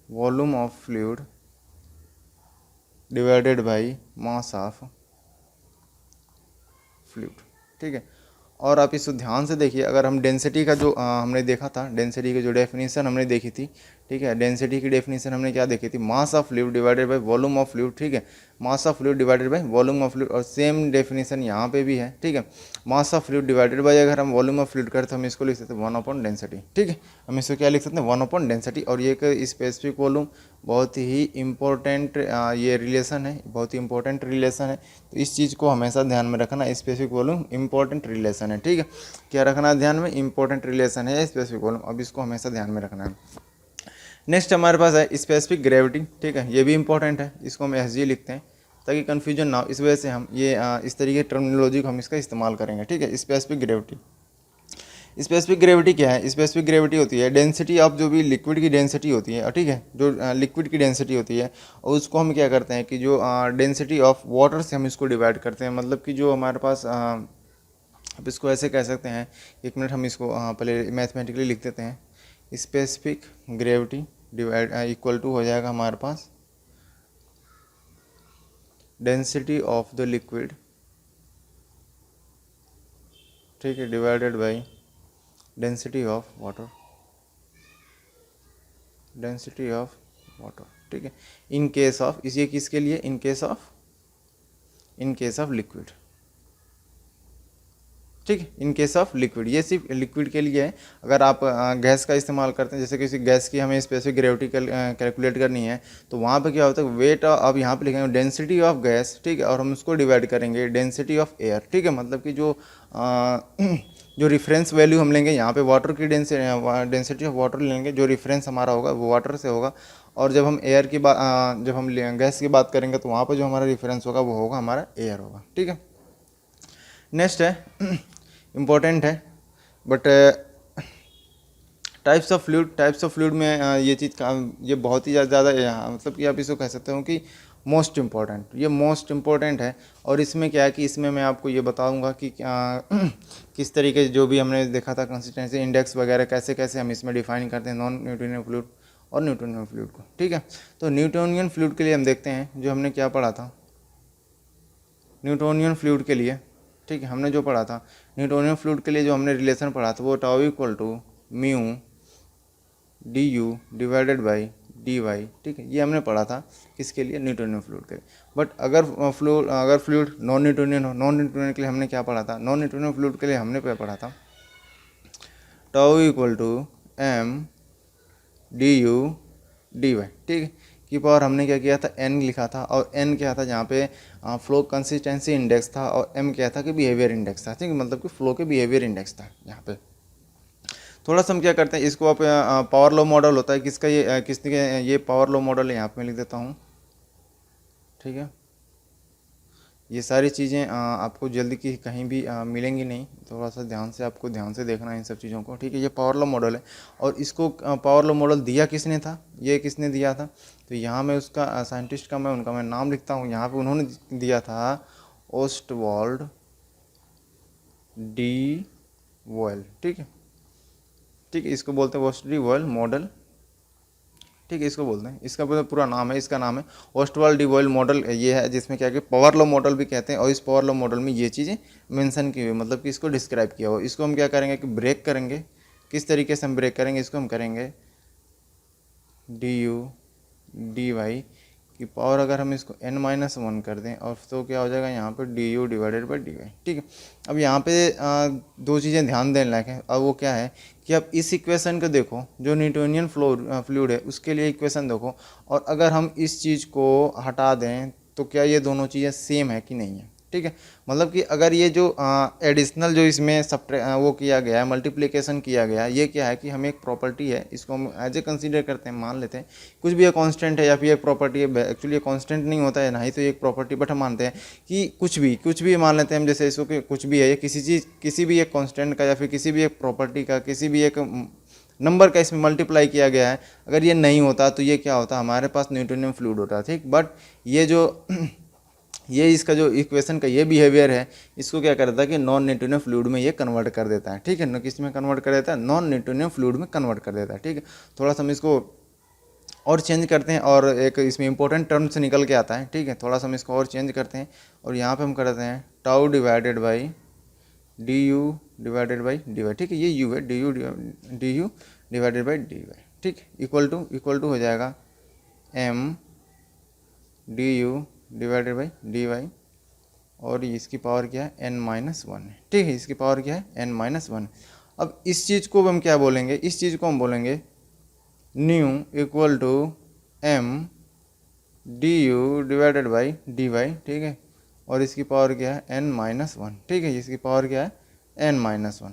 volume of fluid divided by mass of fluid, ठीक है। और आप इसको ध्यान से देखिए, अगर हम डेंसिटी का जो हमने देखा था, डेंसिटी की जो डेफिनेशन हमने देखी थी, ठीक है, डेंसिटी की डेफिनेशन हमने क्या देखी थी, mass of fluid divided by volume of fluid, ठीक है, mass of fluid divided by volume of fluid. और सेम डेफिनेशन यहाँ पे भी है, ठीक है, mass of fluid divided by अगर हम वॉल्यूम ऑफ फ्लूइड करें तो हम इसको लिख सकते हैं 1 डेंसिटी, ठीक है। हम इसको क्या लिख सकते हैं 1 डेंसिटी। और ये एक स्पेसिफिक वॉल्यूम बहुत ही इंपॉर्टेंट ये रिलेशन है, बहुत ही इंपॉर्टेंट रिलेशन है। तो इस चीज़ को हमेशा ध्यान में रखना, स्पेसिफिक वॉल्यूम इंपॉर्टेंट रिलेशन है, ठीक है। क्या रखना है ध्यान में, इंपॉर्टेंट रिलेशन है स्पेसिफिक वॉल्यूम, अब इसको हमेशा ध्यान में रखना है। नेक्स्ट हमारे पास है स्पेसिफिक ग्रेविटी, ठीक है, ये भी इंपॉर्टेंट है, इसको हम एस जी लिखते हैं ताकि कन्फ्यूजन ना हो। इस वजह से हम ये इस तरीके की टर्मिनोलॉजी को हम इसका इस्तेमाल करेंगे, ठीक है। स्पेसिफिक ग्रेविटी, स्पेसिफिक ग्रेविटी क्या है, स्पेसिफिक ग्रेविटी होती है डेंसिटी ऑफ जो भी लिक्विड की डेंसिटी होती है, ठीक है, जो लिक्विड की डेंसिटी होती है, और उसको हम क्या करते हैं कि जो डेंसिटी ऑफ वाटर से हम इसको डिवाइड करते हैं। मतलब कि जो हमारे पास अब इसको ऐसे कह सकते हैं, एक मिनट हम इसको पहले मैथमेटिकली लिख देते हैं। Specific gravity divide equal to हो जाएगा हमारे पास डेंसिटी ऑफ द लिक्विड, ठीक है, divided by density of water, density of water, ठीक है, इन केस ऑफ, इसी किसके लिए, इन केस ऑफ लिक्विड, ठीक है, इन केस ऑफ लिक्विड, ये सिर्फ लिक्विड के लिए है। अगर आप गैस का इस्तेमाल करते हैं, जैसे किसी गैस की हमें स्पेसिफिक ग्रेविटी कैलकुलेट करनी है, तो वहाँ पे क्या होता है, वेट अब यहाँ पे लिखेंगे डेंसिटी ऑफ गैस, ठीक है, और हम उसको डिवाइड करेंगे डेंसिटी ऑफ एयर, ठीक है। मतलब कि जो जो रिफरेंस वैल्यू हम लेंगे यहाँ पे वाटर की डेंसिटी ऑफ वाटर लेंगे, जो रिफरेंस हमारा होगा वो वाटर से होगा। और जब हम एयर की बात जब हम गैस की बात करेंगे तो वहाँ पर जो हमारा रिफरेंस होगा वो होगा हमारा एयर होगा, ठीक है। नेक्स्ट है इम्पोर्टेंट है बट टाइप्स ऑफ फ्लूइड में ये चीज़ का ये बहुत ही ज़्यादा मतलब कि आप इसको कह सकते हो कि मोस्ट इम्पॉर्टेंट, ये मोस्ट इम्पॉर्टेंट है। और इसमें क्या है कि इसमें मैं आपको ये बताऊंगा कि किस तरीके से जो भी हमने देखा था कंसिस्टेंसी इंडेक्स वगैरह कैसे कैसे हम इसमें डिफाइन करते हैं नॉन न्यूटोनियन फ्लूइड और न्यूटोनियन फ्लूइड को, ठीक है। तो न्यूटोनियन फ्लूइड के लिए हम देखते हैं जो हमने क्या पढ़ा था न्यूटोनियन फ्लूइड के लिए, ठीक है। हमने जो पढ़ा था न्यूटोनियन फ्लूइड के लिए जो हमने रिलेशन पढ़ा था वो tau equal to mu D U divided by D Y, ठीक है। ये हमने पढ़ा था किसके लिए, न्यूटोनियन फ्लूइड के लिए। बट अगर फ्लूइड नॉन न्यूटोनियन हो, नॉन न्यूटोनियन के लिए हमने क्या पढ़ा था, नॉन न्यूटोनियन फ्लूइड के लिए हमने क्या पढ़ा था, tau equal to M D U D Y, ठीक है। की पावर हमने क्या किया था, एन लिखा था, और एन क्या था जहाँ पे फ्लो कंसिस्टेंसी इंडेक्स था, और एम क्या था कि बिहेवियर इंडेक्स था, ठीक है। मतलब कि फ्लो के बिहेवियर इंडेक्स था यहाँ पे। थोड़ा सा हम क्या करते हैं इसको, आप पावर लो मॉडल होता है किसका, ये किसके ये पावर लो मॉडल है, यहाँ पे मैं लिख देता हूँ, ठीक है। ये सारी चीज़ें आपको जल्दी की कहीं भी मिलेंगी नहीं, थोड़ा सा ध्यान से देखना है इन सब चीज़ों को, ठीक है। ये पावर लो मॉडल है, और इसको पावर लो मॉडल दिया किसने था, ये किसने दिया था, तो यहाँ मैं उसका साइंटिस्ट का उनका मैं नाम लिखता हूँ। यहाँ पे उन्होंने दिया था ओस्टवाल्ड डी वॉयल, ठीक है, ठीक है। इसको बोलते हैं ओस्ट डी वॉयल मॉडल, ठीक है, इसको बोलते हैं, इसका पूरा नाम है, इसका नाम है ओस्टवाल्ड डी वॉयल मॉडल। ये है जिसमें क्या कि पावर लॉ मॉडल भी कहते हैं, और इस पावर लॉ मॉडल में ये चीज़ें मेंशन की हुई, मतलब कि इसको डिस्क्राइब किया हुआ। इसको हम क्या करेंगे कि ब्रेक करेंगे, किस तरीके से हम ब्रेक करेंगे, इसको हम करेंगे डी यू डी वाई की पावर, अगर हम इसको n-1 कर दें, और तो क्या हो जाएगा यहाँ पे D U divided by D Y, ठीक है। अब यहाँ पे दो चीज़ें ध्यान देने लायक है। अब वो क्या है कि अब इस इक्वेशन को देखो, जो न्यूटोनियन फ्लूइड है उसके लिए इक्वेशन देखो, और अगर हम इस चीज़ को हटा दें तो क्या ये दोनों चीज़ें सेम है कि नहीं है, ठीक है। मतलब कि अगर ये जो एडिशनल जो इसमें वो किया गया है, मल्टीप्लिकेशन किया गया है, ये क्या है कि हमें एक प्रॉपर्टी है, इसको हम एज ए कंसीडर करते हैं, मान लेते हैं कुछ भी एक कांस्टेंट है या फिर एक प्रॉपर्टी है। एक्चुअली ये कांस्टेंट नहीं होता है, ना ही तो एक प्रॉपर्टी, बट हम मानते हैं कि कुछ भी मान लेते हैं हम, जैसे इसको कि कुछ भी है, ये किसी भी एक कांस्टेंट का या फिर किसी भी एक प्रॉपर्टी का, किसी भी एक नंबर का इसमें मल्टीप्लाई किया गया है। अगर ये नहीं होता तो ये क्या होता, हमारे पास न्यूटोनियन फ्लूइड होता, ठीक। बट ये जो ये इसका जो इक्वेशन का ये बिहेवियर है, इसको क्या करता है कि नॉन न्यूटोनियन फ्लूइड में ये कन्वर्ट कर देता है, ठीक है। किस में कन्वर्ट कर देता है, नॉन न्यूटोनियन फ्लूइड में कन्वर्ट कर देता है, ठीक है। थोड़ा सा हम इसको और चेंज करते हैं, और एक इसमें इंपॉर्टेंट टर्म से निकल के आता है, ठीक है। थोड़ा सा हम इसको और चेंज करते हैं, और यहाँ पे हम करते हैं tau divided by D U divided by D Y, ठीक है। ये यू है, D U divided by D Y, ठीक, इक्वल टू हो जाएगा M D U divided by D Y, और इसकी पावर क्या है, n-1 है, ठीक है। इसकी पावर क्या है, n-1। अब इस चीज़ को हम क्या बोलेंगे, इस चीज़ को हम बोलेंगे nu equal to M D U divided by D Y, ठीक है। और इसकी पावर क्या है, n-1, ठीक है। इसकी पावर क्या है, n-1।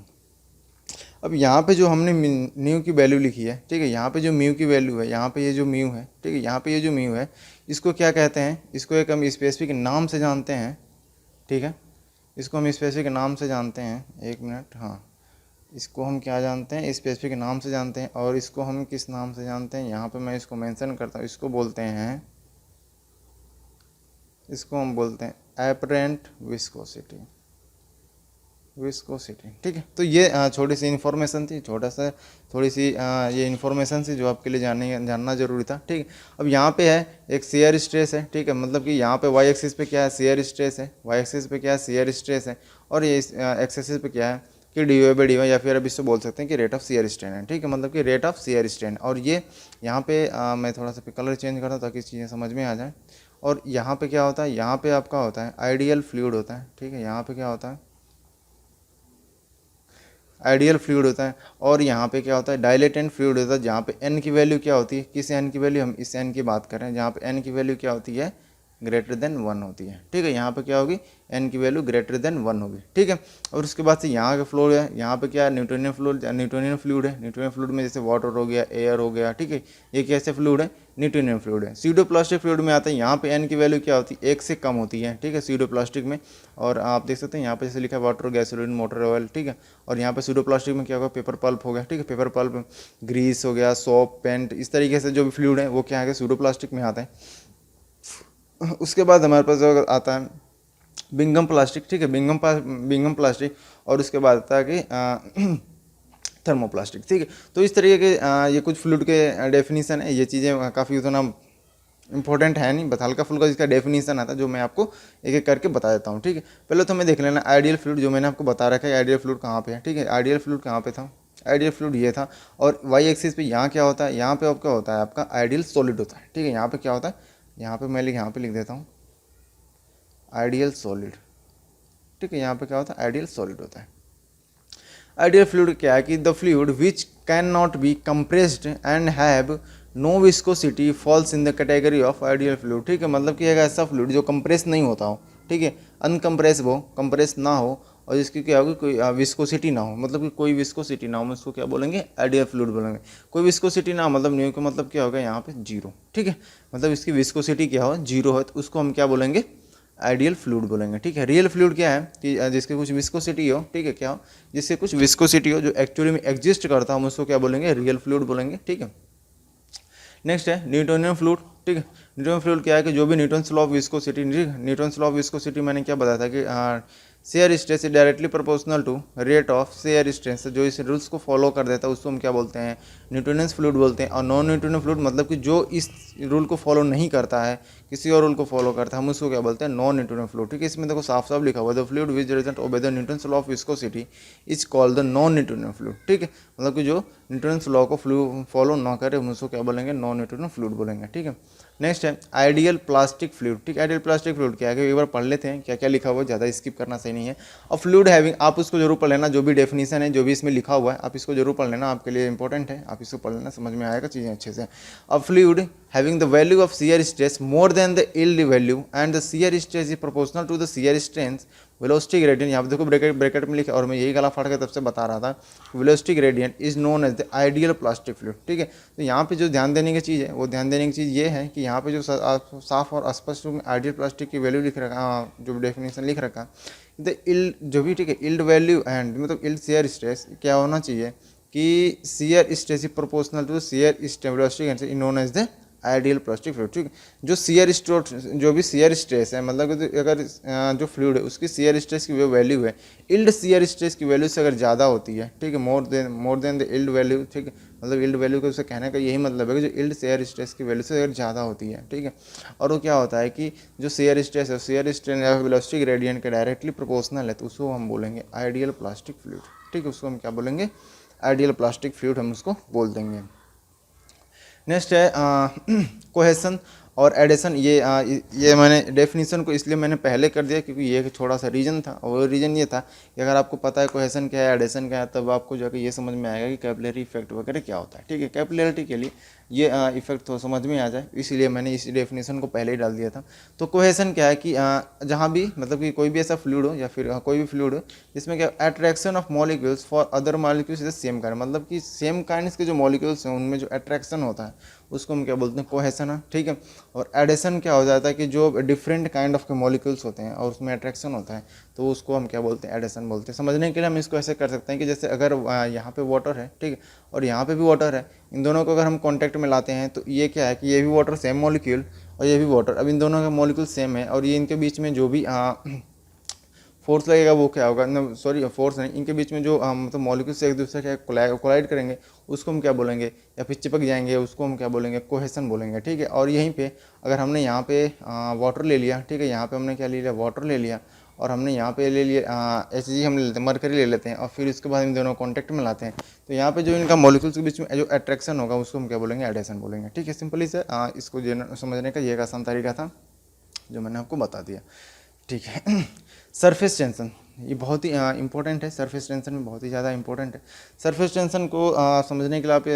अब यहाँ पे जो हमने म्यू की वैल्यू लिखी है, ठीक है, यहाँ पे जो म्यू की वैल्यू है, यहाँ पे ये जो म्यू है, ठीक है, यहाँ पे ये जो म्यू है, इसको क्या कहते हैं, इसको एक हम स्पेसिफिक नाम से जानते हैं, ठीक है। इसको हम स्पेसिफिक नाम से जानते हैं, एक मिनट, हाँ, इसको हम क्या जानते हैं, स्पेसिफिक नाम से जानते हैं। और इसको हम किस नाम से जानते हैं, यहाँ पे मैं इसको मेंशन करता हूँ, इसको बोलते हैं, इसको हम बोलते हैं एपरेंट विस्कोसिटी, ठीक है। तो ये छोटी सी इन्फॉर्मेशन थी, थोड़ी सी ये इन्फॉर्मेशन थी जो आपके लिए जानना जरूरी था, ठीक है। अब यहाँ पे है एक शेयर स्ट्रेस है, ठीक है। मतलब कि यहाँ पे वाई एक्सिस पे क्या है, शेयर स्ट्रेस है, वाई एक्सिस पे क्या है, शेयर स्ट्रेस है, और ये एक्स एक्सिस पे क्या है कि D Y by D Y, या फिर अब इससे बोल सकते हैं कि रेट ऑफ शेयर स्ट्रेन है, ठीक है। मतलब कि रेट ऑफ शेयर स्ट्रेन। और ये यहाँ पे मैं थोड़ा सा कलर चेंज करता हूँ ताकि चीज़ें समझ में आ जाए। और यहाँ पे क्या होता है, यहाँ पे आपका होता है आइडियल फ्लूइड होता है, ठीक है। यहाँ पे क्या होता है, आइडियल फ्लूइड होता है। और यहाँ पे क्या होता है, डायलेटेंट फ्लूइड होता है, जहाँ पे n की वैल्यू क्या होती है, किस n की वैल्यू, हम इस n की बात कर रहे हैं, जहाँ पे n की वैल्यू क्या होती है, ग्रेटर देन 1 होती है, ठीक है। यहाँ पे क्या होगी, n की वैल्यू ग्रेटर देन 1 होगी, ठीक है। और उसके बाद से यहाँ का फ्लो है, यहाँ पे क्या है, न्यूटोनियन फ्लूइड है। न्यूटोनियन फ्लूइड में जैसे वाटर हो गया, एयर हो गया, ठीक है, ये कैसे फ्लूइड है, न्यूटोनियन फ्लूइड है। सीडोप्लास्टिक फ्लूइड में आता है, यहाँ पे n की वैल्यू क्या होती है, 1 से कम होती है, ठीक है, सीडोप्लास्टिक में। और आप देख सकते हैं यहाँ पे जैसे लिखा है वाटर, गैसोलीन, मोटर ऑयल, ठीक है। और यहाँ पे सीडोप्लास्टिक में क्या होगा, पेपर पल्प हो गया, ठीक है, पेपर पल्प, ग्रीस हो गया, सोप, पेंट, इस तरीके से जो भी फ्लूइड है वो क्या है, सीडोप्लास्टिक में आता है। उसके बाद हमारे पास जो आता है बिंगम प्लास्टिक, ठीक है, बिंगम प्लास्टिक। और उसके बाद आता है कि थर्मोप्लास्टिक, ठीक है। तो इस तरीके के ये कुछ फ्लूइड के डेफिनेशन है। ये चीज़ें काफ़ी उतना इंपॉर्टेंट है नहीं, बस हल्का फुल्का इसका डेफिनेशन आता है जो मैं आपको एक एक करके बता देता हूँ, ठीक है। पहले तो मैं देख लेना आइडियल फ्लूइड, जो मैंने आपको बता रखा है आइडियल फ्लूइड कहाँ पे है, ठीक है। आइडियल फ्लूइड कहाँ पे था, आइडियल फ्लूइड ये था। और वाई एक्सिस पे यहाँ क्या होता है, यहाँ पे अब क्या होता है आपका आइडियल सॉलिड होता है, ठीक है। यहाँ पे क्या होता है, यहाँ पे मैं यहाँ पे लिख देता हूँ आइडियल सॉलिड, ठीक है। यहाँ पे क्या होता है, आइडियल सॉलिड होता है। आइडियल फ्लूइड क्या है कि the fluid which can not be compressed and have no viscosity falls in the category of ideal fluid, ठीक है। मतलब कि एक ऐसा फ्लूइड जो कंप्रेस नहीं होता हो, ठीक है, अनकम्प्रेस हो, कंप्रेस ना हो, और जिसकी क्या होगी, कोई विस्कोसिटी ना हो, मतलब कि कोई विस्कोसिटी ना हो, हम उसको क्या बोलेंगे, आइडियल फ्लूइड बोलेंगे। कोई विस्कोसिटी ना हो मतलब न्यू का मतलब क्या होगा, यहाँ पे जीरो, ठीक है। मतलब इसकी विस्कोसिटी क्या हो, जीरो है, तो उसको हम क्या बोलेंगे, आइडियल फ्लूइड बोलेंगे, ठीक है। रियल फ्लूइड क्या है कि जिसके कुछ विस्कोसिटी हो, ठीक है, क्या हो, जिससे कुछ विस्कोसिटी हो, जो एक्चुअली में एग्जिस्ट करता है, हम उसको क्या बोलेंगे, रियल फ्लूइड बोलेंगे, ठीक है। नेक्स्ट है न्यूटोनियन फ्लूइड, ठीक है। न्यूटोनियन फ्लूइड क्या है कि जो भी Newton's law of viscosity, Newton's law of viscosity मैंने क्या बताया था कि shear stress directly proportional to rate of shear stress, जो इस रूल्स को फॉलो कर देता है उसको हम क्या बोलते हैं, न्यूटोनियन फ्लूइड बोलते हैं। और नॉन न्यूटोनियन फ्लूइड मतलब कि जो इस रूल को फॉलो नहीं करता है, किसी और रूल को फॉलो करता है, हम उसको क्या बोलते हैं, नॉन न्यूटोनियन फ्लूइड, ठीक है। इसमें देखो साफ साफ लिखा हुआ है the fluid which doesn't obey the Newton's law of viscosity is called the non Newtonian fluid, ठीक है। मतलब कि जो न्यूटन्स लॉ को फॉलो ना करे, हम उसको क्या बोलेंगे, नॉन न्यूटोनियन फ्लूइड बोलेंगे, ठीक है। नेक्स्ट है आइडियल प्लास्टिक फ्लूइड, ठीक है। आइडियल प्लास्टिक फ्लूइड क्या है, एक बार पढ़ लेते हैं क्या क्या लिखा हुआ है, ज़्यादा स्किप करना सही नहीं है। और फ्लूइड हैविंग, आप उसको जरूर पढ़ लेना, जो भी डेफिनेशन है, जो भी इसमें लिखा हुआ है, आप इसको जरूर पढ़ लेना, आपके लिए इंपॉर्टेंट है, आप इसको पढ़ लेना, समझ में आएगा चीज़ें अच्छे से। अब fluid having the value of shear stress more than the yield value and the shear stress is proportional to the shear strength velocity gradient, यहाँ पे देखो ब्रैकेट में लिखा, और मैं यही गला फाड़ के तब से बता रहा था, velocity gradient is known as the ideal plastic fluid, ठीक है। तो यहाँ पे जो ध्यान देने की चीज़ है, वो ध्यान देने की चीज़ ये है कि यहाँ पे जो साफ और स्पष्ट रूप में आइडियल प्लास्टिक की वैल्यू लिख रखा, जो डेफिनेशन लिख रखा, द इल्ड जो भी, ठीक है, इल्ड वैल्यू एंड मतलब इल्ड शेयर स्ट्रेस क्या होना चाहिए कि shear stress is proportional to shear stability known as the ideal plastic fluid, ठीक है। जो शेयर स्ट्रेस, जो भी शेयर स्ट्रेस है, मतलब कि अगर जो फ्लूइड है उसकी शेयर स्ट्रेस की वैल्यू है इल्ड शेयर स्ट्रेस की वैल्यू से अगर ज़्यादा होती है, ठीक है, more than the yield value, ठीक है। मतलब इल्ड वैल्यू का उसे कहने का यही मतलब है कि जो इल्ड शेयर स्ट्रेस की वैल्यू से अगर ज़्यादा होती है, ठीक है। और वो क्या होता है कि जो शेयर स्ट्रेस है, शेयर स्ट्रेस या वेलोसिटी ग्रेडियंट के डायरेक्टली प्रोपोर्शनल है, तो उसको हम बोलेंगे आइडियल प्लास्टिक फ्लूइड, ठीक है। उसको हम क्या बोलेंगे, आइडियल प्लास्टिक फ्लूइड हम उसको बोल देंगे। नेक्स्ट है कोहेसन और एडिशन। ये मैंने डेफिनेशन को इसलिए मैंने पहले कर दिया क्योंकि ये थोड़ा सा रीजन था, और वो रीजन ये था कि अगर आपको पता है कोहेसन क्या है, एडिशन क्या है, तब आपको जाकर ये समझ में आएगा कि कैपिलरी इफेक्ट वगैरह क्या होता है, ठीक है। कैपिलरिटी के लिए ये इफेक्ट तो समझ में आ जाए, इसलिए मैंने इस डेफिनेशन को पहले ही डाल दिया था। तो कोहेसन क्या है कि जहाँ भी मतलब कि कोई भी ऐसा फ्लूइड हो या फिर कोई भी फ्लूइड हो जिसमें क्या attraction of molecules for other molecules is same kind, मतलब कि सेम काइंड्स के जो मॉलिक्यूल्स हैं उनमें जो अट्रैक्शन होता है उसको हम क्या बोलते हैं, कोहेसन है, ठीक है। और एडिशन क्या हो जाता है कि जो डिफरेंट काइंड ऑफ के मॉलिक्यूल्स होते हैं और उसमें अट्रैक्शन होता है, तो उसको हम क्या बोलते हैं, एडिशन बोलते हैं। समझने के लिए हम इसको ऐसे कर सकते हैं कि जैसे अगर यहाँ पे वाटर है, ठीक है, और यहाँ पे भी वाटर है, इन दोनों को अगर हम कॉन्टैक्ट में लाते हैं तो ये क्या है कि ये भी वाटर सेम मॉलिक्यूल और ये भी वाटर, अब इन दोनों का मॉलिक्यूल सेम है, और ये इनके बीच में जो भी फोर्स लगेगा वो क्या होगा, सॉरी फोर्स नहीं, इनके बीच में जो मतलब मॉलिक्यूल्स एक दूसरे के कोलाइड करेंगे उसको हम क्या बोलेंगे, या फिर चिपक जाएंगे उसको हम क्या बोलेंगे, कोहेसन बोलेंगे, ठीक है। और यहीं पे अगर हमने यहाँ पे वाटर ले लिया, ठीक है, यहाँ पे हमने क्या ले लिया, वाटर ले लिया, और हमने यहाँ पे ले लिया Hg हम ले लेते हैं, मरकरी ले लेते हैं, और फिर उसके बाद इन दोनों कॉन्टैक्ट में लाते हैं, तो यहाँ पे जो इनका मॉलिक्यूल्स के बीच में जो अट्रैक्शन होगा उसको हम क्या बोलेंगे, एडिशन बोलेंगे, ठीक है। सिंपली से इसको समझने का ये एक आसान तरीका था जो मैंने आपको बता दिया, ठीक है। सरफेस टेंशन ये बहुत ही इंपॉर्टेंट है, सरफेस टेंशन में बहुत ही ज़्यादा इंपॉर्टेंट है। सरफेस टेंशन को समझने के लिए आप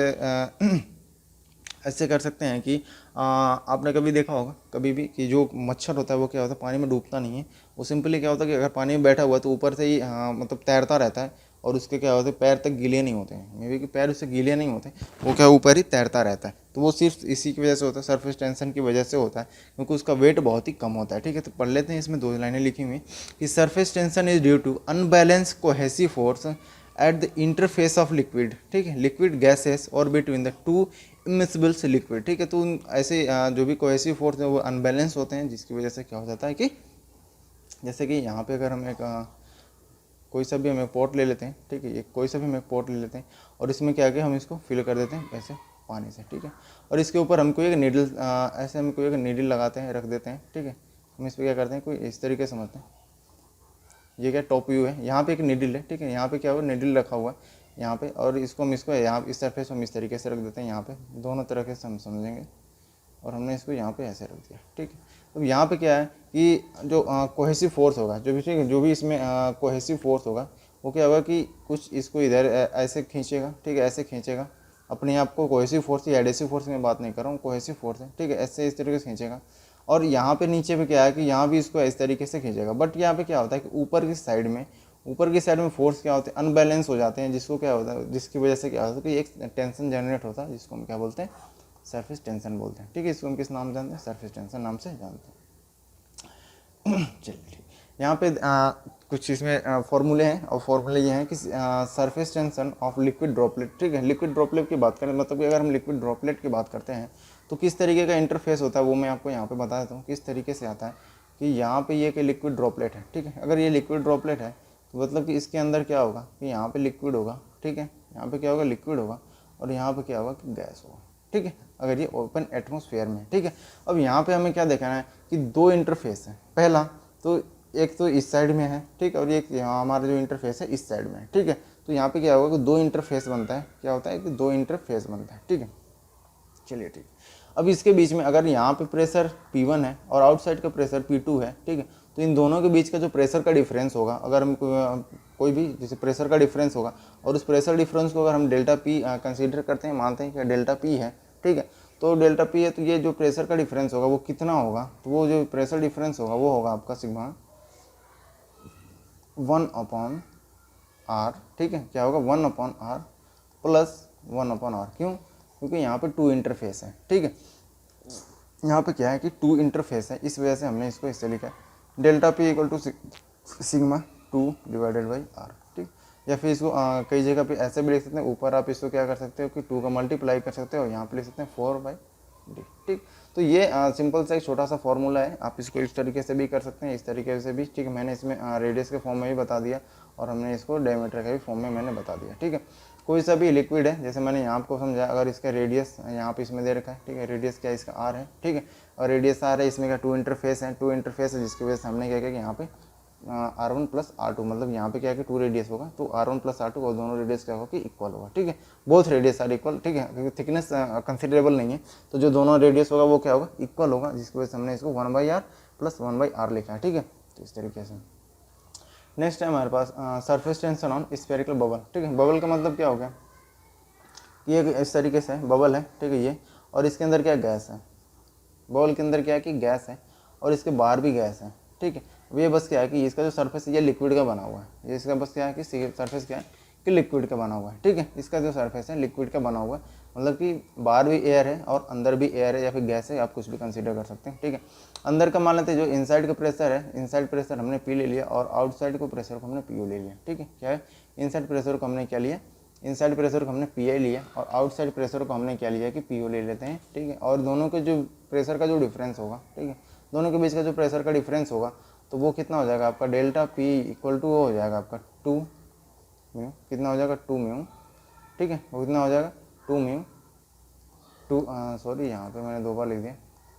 ऐसे कर सकते हैं कि आपने कभी देखा होगा कभी भी कि जो मच्छर होता है वो क्या होता है, पानी में डूबता नहीं है। वो सिंपली क्या होता है कि अगर पानी में बैठा हुआ है तो ऊपर से ही मतलब तैरता रहता है, और उसके क्या होते हैं, पैर तक गीले नहीं होते हैं, मे बी कि पैर उससे गीले नहीं होते, वो क्या ऊपर ही तैरता रहता है। तो वो सिर्फ इसी की वजह से होता है, सरफेस टेंशन की वजह से होता है, क्योंकि उसका वेट बहुत ही कम होता है। ठीक है, तो पढ़ लेते हैं, इसमें 2 लाइनें लिखी हुई कि surface tension is due to unbalance cohesive force at the interface of liquid. ठीक है, लिक्विड गैसेस और between the two immiscibles liquid. ठीक है, तो ऐसे जो भी कोहेसिव फोर्स है वो अनबैलेंस होते हैं, जिसकी वजह से क्या हो जाता है कि जैसे कि यहाँ पे अगर हम एक कोई सा भी हम एक पॉट ले लेते हैं। ठीक है, ये कोई सा भी हम एक पॉट ले लेते हैं और इसमें क्या कि हम इसको फिल कर देते हैं ऐसे पानी से। ठीक है, और इसके ऊपर हम कोई एक नीडल ऐसे हम कोई एक नीडल लगाते हैं, रख देते हैं। ठीक है, हम इस पर क्या करते हैं, कोई इस तरीके से समझते हैं, ये क्या टॉप व्यू है, यहाँ पे एक नीडल है। ठीक है, यहाँ पे क्या हुआ, नीडल रखा हुआ है यहाँ पे, और इसको हम इसको यहाँ इस सरफेस हम इस तरीके से रख देते हैं, यहाँ पे दोनों तरह से हम समझेंगे, और हमने इसको यहाँ पे ऐसे रख दिया। ठीक है, तो यहाँ पे क्या है कि जो कोहेसिव फोर्स होगा, जो भी इसमें कोहेसिव फोर्स होगा, वो क्या होगा कि कुछ इसको इधर ऐसे खींचेगा। ठीक है, ऐसे खींचेगा अपने आप को। कोहेसिव फोर्स या एडेसिव फोर्स में बात नहीं कर रहा हूँ, कोहेसिव फोर्स है। ठीक है, ऐसे इस तरीके से खींचेगा, और यहाँ पे नीचे पे क्या है कि यहाँ भी इसको इस तरीके से खींचेगा। बट यहाँ पे क्या होता है कि ऊपर की साइड में फोर्स क्या होते हैं, अनबैलेंस हो जाते हैं, जिसको क्या होता है, जिसकी वजह से क्या होता है कि एक टेंशन जनरेट होता है, जिसको हम क्या बोलते हैं, सरफेस टेंशन बोलते हैं। ठीक है, इसको हम किस नाम जानते हैं, सरफेस टेंशन नाम से जानते हैं। चलिए ठीक, यहाँ पे कुछ इसमें फॉर्मूले हैं, और फॉर्मूले ये हैं कि surface tension of liquid droplet. ठीक है, लिक्विड ड्रॉपलेट की बात करें, मतलब कि अगर हम लिक्विड ड्रॉपलेट की बात करते हैं तो किस तरीके का इंटरफेस होता है, वो मैं आपको यहाँ पे बता देता हूँ किस तरीके से आता है। कि यहाँ पे ये कि लिक्विड ड्रॉपलेट है। ठीक है, अगर ये लिक्विड ड्रॉपलेट है तो मतलब कि इसके अंदर क्या होगा कि यहाँ पे लिक्विड होगा। ठीक है, यहाँ पे क्या होगा, लिक्विड होगा, और यहाँ पे क्या होगा कि गैस होगा। ठीक है, अगर ये ओपन एटमॉस्फेयर में। ठीक है, अब यहाँ पे हमें क्या देखना है कि 2 इंटरफेस है। पहला तो एक तो इस साइड में है। ठीक है, और एक यहाँ हमारा जो इंटरफेस है इस साइड में है। ठीक है, तो यहाँ पे क्या होगा कि 2 इंटरफेस बनता है। क्या होता है कि 2 इंटरफेस बनता है। ठीक है, चलिए ठीक। अब इसके बीच में अगर यहाँ पे प्रेशर P1 है और आउटसाइड का प्रेशर P2 है। ठीक है, तो इन दोनों के बीच का जो प्रेशर का डिफरेंस होगा, अगर हम कोई भी जैसे प्रेशर का डिफरेंस होगा, और उस प्रेशर डिफरेंस को अगर हम डेल्टा P कंसीडर करते हैं, मानते हैं कि डेल्टा P है। ठीक है, तो डेल्टा P है, तो ये जो प्रेशर का डिफरेंस होगा वो कितना होगा, तो वो जो प्रेशर डिफरेंस होगा वो होगा आपका सिग्मा 1/r। ठीक है, क्या होगा 1/r प्लस 1/r। क्यों, क्योंकि यहाँ पे 2 इंटरफेस है। ठीक है, यहाँ पे क्या है कि 2 इंटरफेस है, इस वजह से हमने इसको इससे लिखा है delta P equal to sigma 2 divided by r। ठीक, या फिर इसको कई जगह पे ऐसे भी लिख सकते हैं, ऊपर आप इसको क्या कर सकते हो कि 2 का मल्टीप्लाई कर सकते हो, यहाँ पे लिख सकते हैं 4/d। ठीक, तो ये सिंपल सा एक छोटा सा फॉर्मूला है, आप इसको इस तरीके से भी कर सकते हैं, इस तरीके से भी। ठीक है, मैंने इसमें रेडियस के फॉर्म में भी बता दिया, और हमने इसको डायमीटर के भी फॉर्म में मैंने बता दिया। ठीक है, कोई सा भी लिक्विड है, जैसे मैंने यहाँ आपको समझाया, अगर इसका रेडियस यहाँ पे इसमें दे रखा है। ठीक है, रेडियस क्या है इसका r है। ठीक है, और रेडियस r है, इसमें क्या 2 इंटरफेस है, 2 इंटरफेस है, जिसकी वजह से हमने क्या किया कि यहाँ पे r1 प्लस r2, मतलब यहाँ पे क्या है कि 2 रेडियस होगा, तो r1 प्लस r2 और दोनों रेडियस क्या होगा कि इक्वल होगा। ठीक है, बोथ रेडियस आर इक्वल। ठीक है, क्योंकि थिकनेस कंसिडरेबल नहीं है, तो जो दोनों रेडियस होगा वो क्या होगा, इक्वल होगा, जिसकी वजह से हमने इसको 1/r प्लस 1/r लिखा है। ठीक है, तो इस तरीके से। नेक्स्ट है हमारे पास surface tension on spherical bubble. ठीक है, बबल का मतलब क्या हो गया, ये इस तरीके से बबल है। ठीक है, ये, और इसके अंदर क्या गैस है, बबल के अंदर क्या है कि गैस है, और इसके बाहर भी गैस है। ठीक है, अब ये बस क्या है कि इसका जो सरफेस है ये लिक्विड का बना हुआ है, ये इसका बस क्या है कि सरफेस क्या है कि लिक्विड का बना हुआ है। ठीक है, इसका जो सरफेस है लिक्विड का बना हुआ है, मतलब कि बाहर भी एयर है और अंदर भी एयर है, या फिर गैस है, आप कुछ भी कंसीडर कर सकते हैं। ठीक है, अंदर का मान लेते हैं जो इनसाइड का प्रेशर है, इनसाइड प्रेशर हमने P ले लिया, और आउटसाइड को प्रेशर को हमने PO ले लिया। ठीक है, क्या है, इनसाइड प्रेशर को हमने क्या लिया, इनसाइड प्रेशर को हमने PI लिया, और आउटसाइड प्रेशर को हमने क्या लिया कि PO ले लेते हैं। ठीक है, और दोनों के जो प्रेशर का जो डिफरेंस होगा, ठीक है, दोनों के बीच का जो प्रेशर का डिफरेंस होगा, तो वो कितना हो जाएगा आपका डेल्टा P इक्वल टू हो जाएगा आपका 2 म्यू, कितना हो जाएगा 2 म्यू। ठीक है, वो कितना हो जाएगा 2 म्यू, सॉरी यहाँ पे मैंने 2 बार लिख दिया,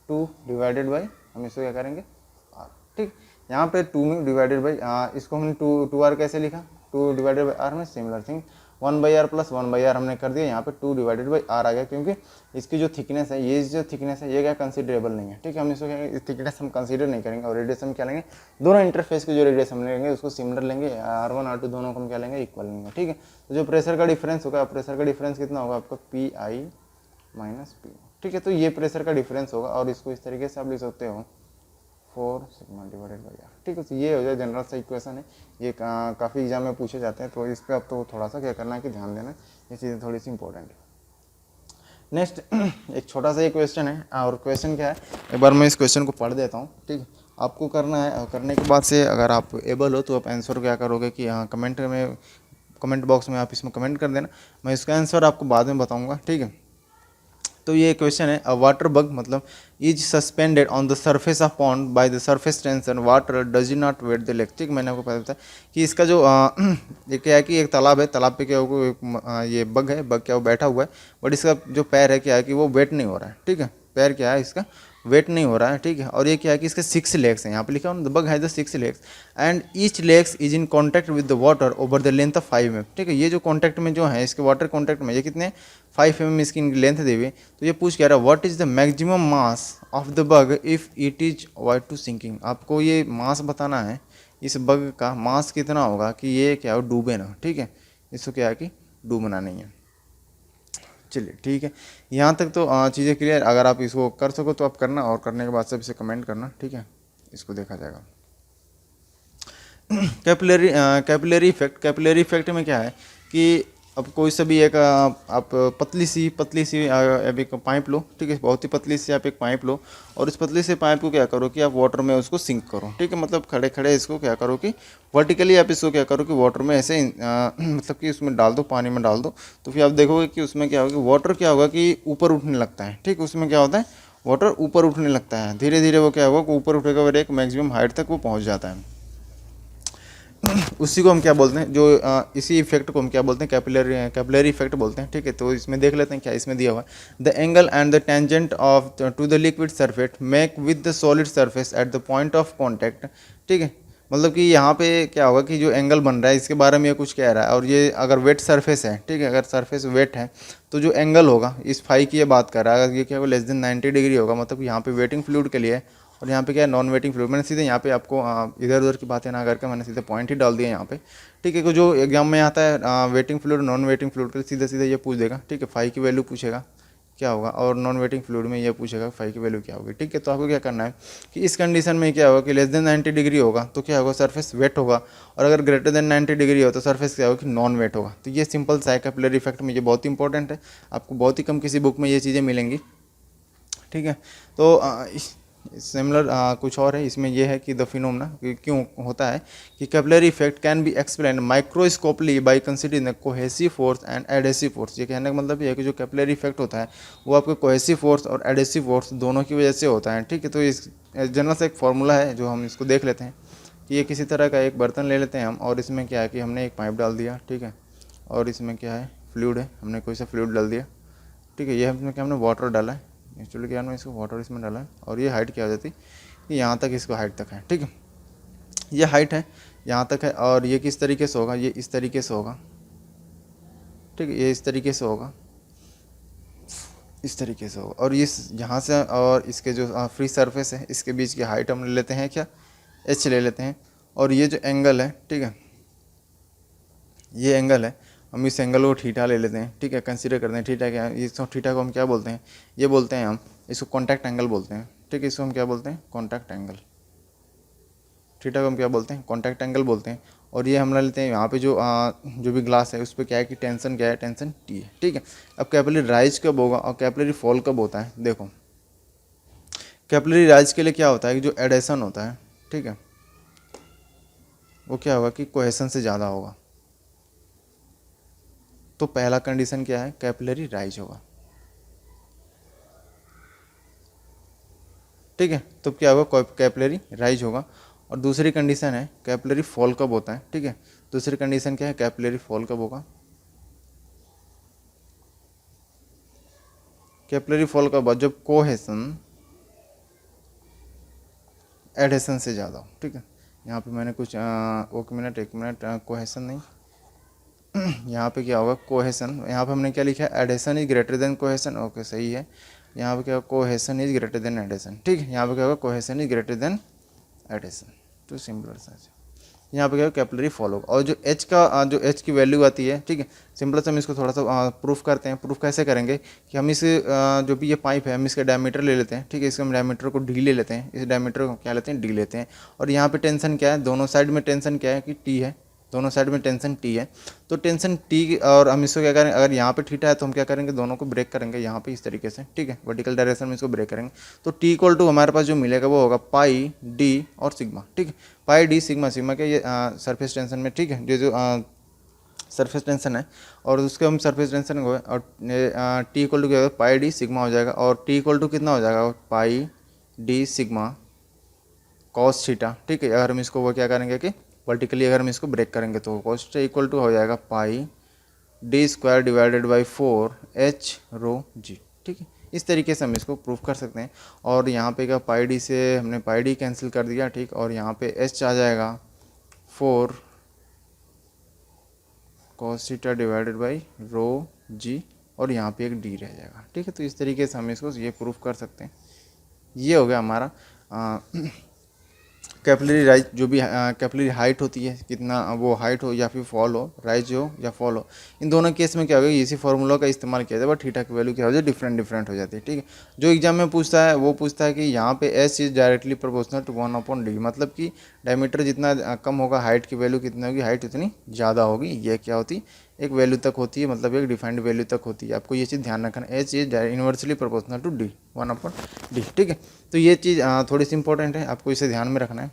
2 डिवाइडेड बाई, हम इसको क्या करेंगे r। ठीक, यहाँ पे 2 म्यू डिवाइडेड बाई, इसको हमने 2r कैसे लिखा, 2 डिवाइडेड बाई r में similar thing 1/r plus 1/r हमने कर दिया, यहाँ पे 2 डिवाइडेड बाई r आ गया, क्योंकि इसकी जो थिकनेस है, ये जो थिकनेस है ये क्या कंसिडरेबल नहीं है। ठीक है, हम इसको क्या थिकनेस हम कंसीडर नहीं करेंगे, और रेडियस हम क्या लेंगे, दोनों इंटरफेस के जो रेडियस हम लेंगे उसको सिमिलर लेंगे, r1 r2 दोनों को हम क्या लेंगे, इक्वल लेंगे। ठीक है, तो जो प्रेशर का डिफरेंस होगा, प्रेशर का डिफरेंस कितना होगा आपका PI माइनस PO। ठीक है। तो ये प्रेशर का डिफरेंस होगा और इसको इस तरीके से आप लिख सकते हो 4 सिग्मा डिवाइडेड बाई आर। ठीक है, तो ये हो जाए जनरल सा इक्वेशन है। ये काफ़ी एग्जाम में पूछे जाते हैं, तो इस पर अब तो थोड़ा सा क्या करना है कि ध्यान देना, ये चीज़ें थोड़ी सी इंपॉर्टेंट है। नेक्स्ट एक छोटा सा ये क्वेश्चन है, और क्वेश्चन क्या है, एक बार मैं इस क्वेश्चन को पढ़ देता हूँ। ठीक है, आपको करना है, करने के बाद से अगर आप एबल हो तो आप आंसर क्या करोगे कि हाँ कमेंट बॉक्स में आप इसमें कमेंट कर देना, मैं इसका आंसर आपको बाद में बताऊँगा। ठीक है, तो ये क्वेश्चन है, अ वाटर बग मतलब is suspended on the surface of pond by the surface tension water does not wet the lake. ठीक, मैंने आपको पता बताया कि इसका जो ये क्या है कि एक तालाब है, तालाब पे क्या होगा, ये बग है, बग क्या वो बैठा हुआ है, बट इसका जो पैर है क्या है कि वो वेट नहीं हो रहा है। ठीक है, पैर क्या है इसका वेट नहीं हो रहा है। ठीक है, और ये क्या है कि इसके 6 लेग्स हैं, यहाँ पे लिखा है the bug has the 6 legs and each legs is in contact with the water over the length of 5 mm। ठीक है, ये जो कॉन्टैक्ट में जो है इसके वाटर कॉन्टैक्ट में ये कितने 5 mm इसकी लेंथ दी हुई। तो ये पूछ कह रहा है what is the maximum mass of the bug if it is avoid to sinking. आपको ये मास बताना है, इस बग का मास कितना होगा कि ये क्या हो डूबे ना। ठीक है, इसको क्या है कि डूबना नहीं है। चलिए ठीक है, यहाँ तक तो चीज़ें क्लियर। अगर आप इसको कर सको तो आप करना, और करने के बाद सब इसे कमेंट करना। ठीक है, इसको देखा जाएगा। कैपिलरी इफेक्ट में क्या है कि अब कोई सा भी एक आप पतली सी अब एक पाइप लो। ठीक है, बहुत ही पतली सी आप एक पाइप लो, और इस पतली से पाइप को क्या करो कि आप वाटर में उसको सिंक करो। ठीक है, मतलब खड़े खड़े इसको क्या करो कि वर्टिकली आप इसको क्या करो कि वाटर में ऐसे मतलब कि उसमें डाल दो, पानी में डाल दो। तो फिर आप देखोगे कि उसमें क्या होगा, वाटर क्या होगा कि ऊपर उठने लगता है। ठीक, उसमें क्या होता है, वाटर ऊपर उठने लगता है, धीरे धीरे वो क्या होगा कि ऊपर उठेगा और एक मैक्सिमम हाइट तक वो पहुँच जाता है। उसी को हम क्या बोलते हैं, जो इसी इफेक्ट को हम क्या बोलते हैं, कैपिलरी इफेक्ट बोलते हैं। ठीक है, तो इसमें देख लेते हैं क्या इसमें दिया हुआ है, the angle and the tangent of to the liquid surface make with the solid surface at the point of contact. ठीक है, मतलब कि यहाँ पे क्या होगा कि जो एंगल बन रहा है इसके बारे में ये कुछ कह रहा है, और ये अगर वेट सरफेस है, ठीक है, अगर सरफेस वेट है तो जो एंगल होगा इस फाई की ये बात कर रहा है, अगर ये क्या होगा लेस देन 90 डिग्री होगा, मतलब यहाँ पे वेटिंग फ्लूइड के लिए, और यहाँ पे क्या है नॉन वेटिंग फ्लूइड। मैंने सीधे यहाँ पे आपको इधर उधर की बातें ना करके मैंने सीधे पॉइंट ही डाल दिया यहाँ पे। ठीक है, जो एग्जाम में आता है waiting fluid non waiting fluid के सीधे सीधे ये पूछ देगा। ठीक है, फाई की वैल्यू पूछेगा क्या होगा, और नॉन वेटिंग फ्लूइड में ये पूछेगा फाई की वैल्यू क्या होगी। ठीक है, तो आपको क्या करना है कि इस कंडीशन में क्या होगा कि लेस देन 90 डिग्री होगा तो क्या होगा सरफेस वेट होगा, और अगर ग्रेटर देन 90 डिग्री हो तो सरफेस क्या होगा कि नॉन वेट होगा। तो ये सिंपल सा है कैपिलरी इफेक्ट में, ये बहुत इंपॉर्टेंट है, आपको बहुत ही कम किसी बुक में ये चीज़ें मिलेंगी। ठीक है, तो सिमिलर कुछ और है इसमें, यह है कि द फिनोमेना क्यों होता है कि capillary effect can be explain microscopically by considering the cohesive force and adhesive force. ये कहने का मतलब ये है कि जो कैपिलरी इफेक्ट होता है वो आपके कोहेसिव फोर्स और एडेसिव फोर्स दोनों की वजह से होता है। ठीक है, तो इस जनरल से एक फॉर्मूला है जो हम इसको देख लेते हैं कि ये किसी तरह का एक बर्तन ले लेते हैं हम, और इसमें क्या है कि हमने एक पाइप डाल दिया। ठीक है, और इसमें क्या है फ्लूइड है, हमने कोई सा फ्लूइड डाल दिया। ठीक है, ये हमने क्या हमने वाटर डाला है, एक्चुअली क्या हमने इसको वाटर इसमें डाला है, और ये हाइट क्या हो जाती है यहाँ तक, इसको हाइट तक है। ठीक है, ये हाइट है यहाँ तक है, और ये किस तरीके से होगा, ये इस तरीके से होगा। ठीक है, ये इस तरीके से होगा, इस तरीके से होगा, और इस यहाँ से और इसके जो फ्री सरफेस है इसके बीच की हाइट हम ले लेते हैं क्या, एच ले लेते हैं, और ये जो एंगल है, ठीक है, ये एंगल है, हम इस एंगल को थीटा ले लेते हैं। ठीक है, कंसीडर करते हैं थीटा क्या है, इस थीटा को हम क्या बोलते हैं, ये बोलते हैं हम इसको कॉन्टैक्ट एंगल बोलते हैं। ठीक है, इसको हम क्या बोलते हैं कॉन्टैक्ट एंगल, थीटा को हम क्या बोलते हैं कॉन्टैक्ट एंगल बोलते हैं। और ये हम लेते हैं यहाँ पे जो भी ग्लास है उस पर क्या है कि टेंशन क्या है, टेंशन टी है। ठीक है, अब कैपिलरी राइज कब होगा और कैपिलरी फॉल कब होता है, देखो कैपिलरी राइज के लिए क्या होता है कि जो एडेशन होता है, ठीक है, वो क्या होगा कि कोहेशन से ज़्यादा होगा। तो पहला कंडीशन क्या है, कैपिलरी राइज होगा। ठीक है, तो क्या होगा कैपिलरी राइज होगा। और दूसरी कंडीशन है कैपिलरी फॉल कब होता है। ठीक है, दूसरी कंडीशन क्या है, कैपिलरी फॉल कब होगा, कैपिलरी फॉल कब, जब कोहेशन एडेशन से ज़्यादा हो। ठीक है, यहाँ पे मैंने कुछ एक मिनट कोहेशन नहीं, यहाँ पे क्या होगा कोहेशन, यहाँ पे हमने क्या लिखा है adhesion is greater than cohesion. Okay सही है, यहाँ पे क्या होगा cohesion is greater than adhesion. ठीक है, यहाँ पे क्या होगा cohesion is greater than adhesion. तो सिंपल सा यहाँ पे क्या कैपिलरी फॉल होगा। और जो एच का जो एच की वैल्यू आती है, ठीक है, सिंपल से हम इसको थोड़ा सा प्रूफ करते हैं। प्रूफ कैसे करेंगे कि हम इस जो भी ये पाइप है हम इसका डायमीटर ले लेते हैं, ठीक है, इसके हम डायमीटर को डी ले लेते हैं, इस डायमीटर को क्या लेते हैं, डी लेते हैं। और यहाँ पे टेंशन क्या है, दोनों साइड में टेंशन क्या है कि टी है, दोनों साइड में टेंशन टी है। तो टेंशन टी, और हम इसको क्या करेंगे, अगर यहाँ पे थीटा है तो हम क्या करेंगे, दोनों को ब्रेक करेंगे यहाँ पे इस तरीके से, ठीक है, वर्टिकल डायरेक्शन में इसको ब्रेक करेंगे। तो टी इक्वल टू हमारे पास जो मिलेगा वो होगा पाई डी और सिग्मा, ठीक है, पाई डी सिग्मा। सिग्मा क्या, ये सरफेस टेंशन में, ठीक है, जो सरफेस टेंशन है, और उसके हम सरफेस टेंशन को, और टी इक्वल टू क्या होगा, पाई डी सिग्मा हो जाएगा। और टी इक्वल टू कितना हो जाएगा, pi D sigma cos theta, ठीक है। अगर हम इसको वो क्या करेंगे कि वर्टिकली अगर हम इसको ब्रेक करेंगे तो कॉस थीटा इक्वल टू हो जाएगा pi D square divided by 4 H rho G, ठीक है। इस तरीके से हम इसको प्रूफ कर सकते हैं। और यहाँ पे क्या, पाई डी से हमने पाई डी कैंसिल कर दिया, ठीक, और यहाँ पे एच आ जाएगा 4 cos theta divided by rho G, और यहाँ पे एक डी रह जाएगा, ठीक है। तो इस तरीके से हम इसको ये प्रूफ कर सकते हैं। ये हो गया हमारा कैपिलरी राइज, जो भी कैपिलरी हाइट होती है, कितना वो हाइट हो या फिर फॉल हो, राइज हो या फॉल हो, इन दोनों केस में क्या होगा, इसी फॉर्मूला का इस्तेमाल किया जाए, बट थीटा की वैल्यू क्या हो जाए, डिफरेंट हो जाती है, ठीक है। जो एग्जाम में पूछता है वो पूछता है कि यहाँ पे S is directly proportional to 1/d, मतलब कि डायमीटर जितना कम होगा हाइट की वैल्यू कितनी होगी, हाइट उतनी ज़्यादा होगी। ये क्या होती है, एक वैल्यू तक होती है, मतलब एक डिफाइंड वैल्यू तक होती है। आपको ये चीज़ ध्यान रखना, H is inversely proportional to D, 1/d, ठीक है। तो ये चीज़ थोड़ी सी इंपॉर्टेंट है, आपको इसे ध्यान में रखना है।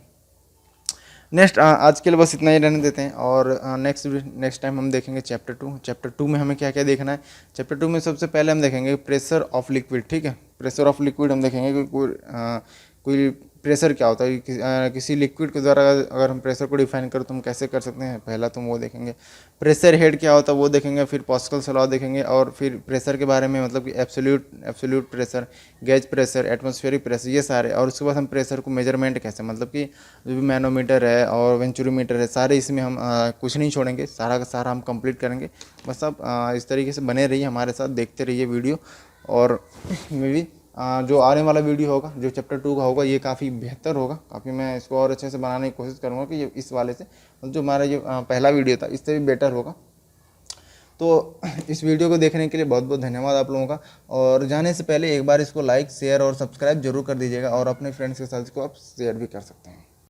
नेक्स्ट आज के लिए बस इतना ही रहने देते हैं, और नेक्स्ट टाइम हम देखेंगे चैप्टर 2 में हमें क्या क्या देखना है। चैप्टर 2 में सबसे पहले हम देखेंगे प्रेशर ऑफ लिक्विड, ठीक है, प्रेशर ऑफ लिक्विड हम देखेंगे कि कोई प्रेशर क्या होता है, किसी लिक्विड के द्वारा अगर हम प्रेशर को डिफाइन करें तो हम कैसे कर सकते हैं, पहला तो वो देखेंगे। प्रेशर हेड क्या होता है वो देखेंगे, फिर पास्कल्स लॉ देखेंगे, और फिर प्रेशर के बारे में, मतलब कि absolute pressure, gauge pressure, atmospheric pressure, ये सारे। और उसके बाद हम प्रेशर को मेजरमेंट कैसे, मतलब कि जो भी मैनोमीटर है और वेंचुरीमीटर है, सारे इसमें हम कुछ नहीं छोड़ेंगे, सारा का सारा हम कंप्लीट करेंगे। बस आप इस तरीके से बने रहिए हमारे साथ, देखते रहिए वीडियो। और मे भी जो आने वाला वीडियो होगा, जो चैप्टर 2 का होगा, ये काफ़ी बेहतर होगा, काफ़ी मैं इसको और अच्छे से बनाने की कोशिश करूँगा कि ये इस वाले से, जो हमारा ये पहला वीडियो था, इससे भी बेटर होगा। तो इस वीडियो को देखने के लिए बहुत बहुत धन्यवाद आप लोगों का। और जाने से पहले एक बार इसको लाइक, शेयर और सब्सक्राइब जरूर कर दीजिएगा, और अपने फ्रेंड्स के साथ इसको आप शेयर भी कर सकते हैं।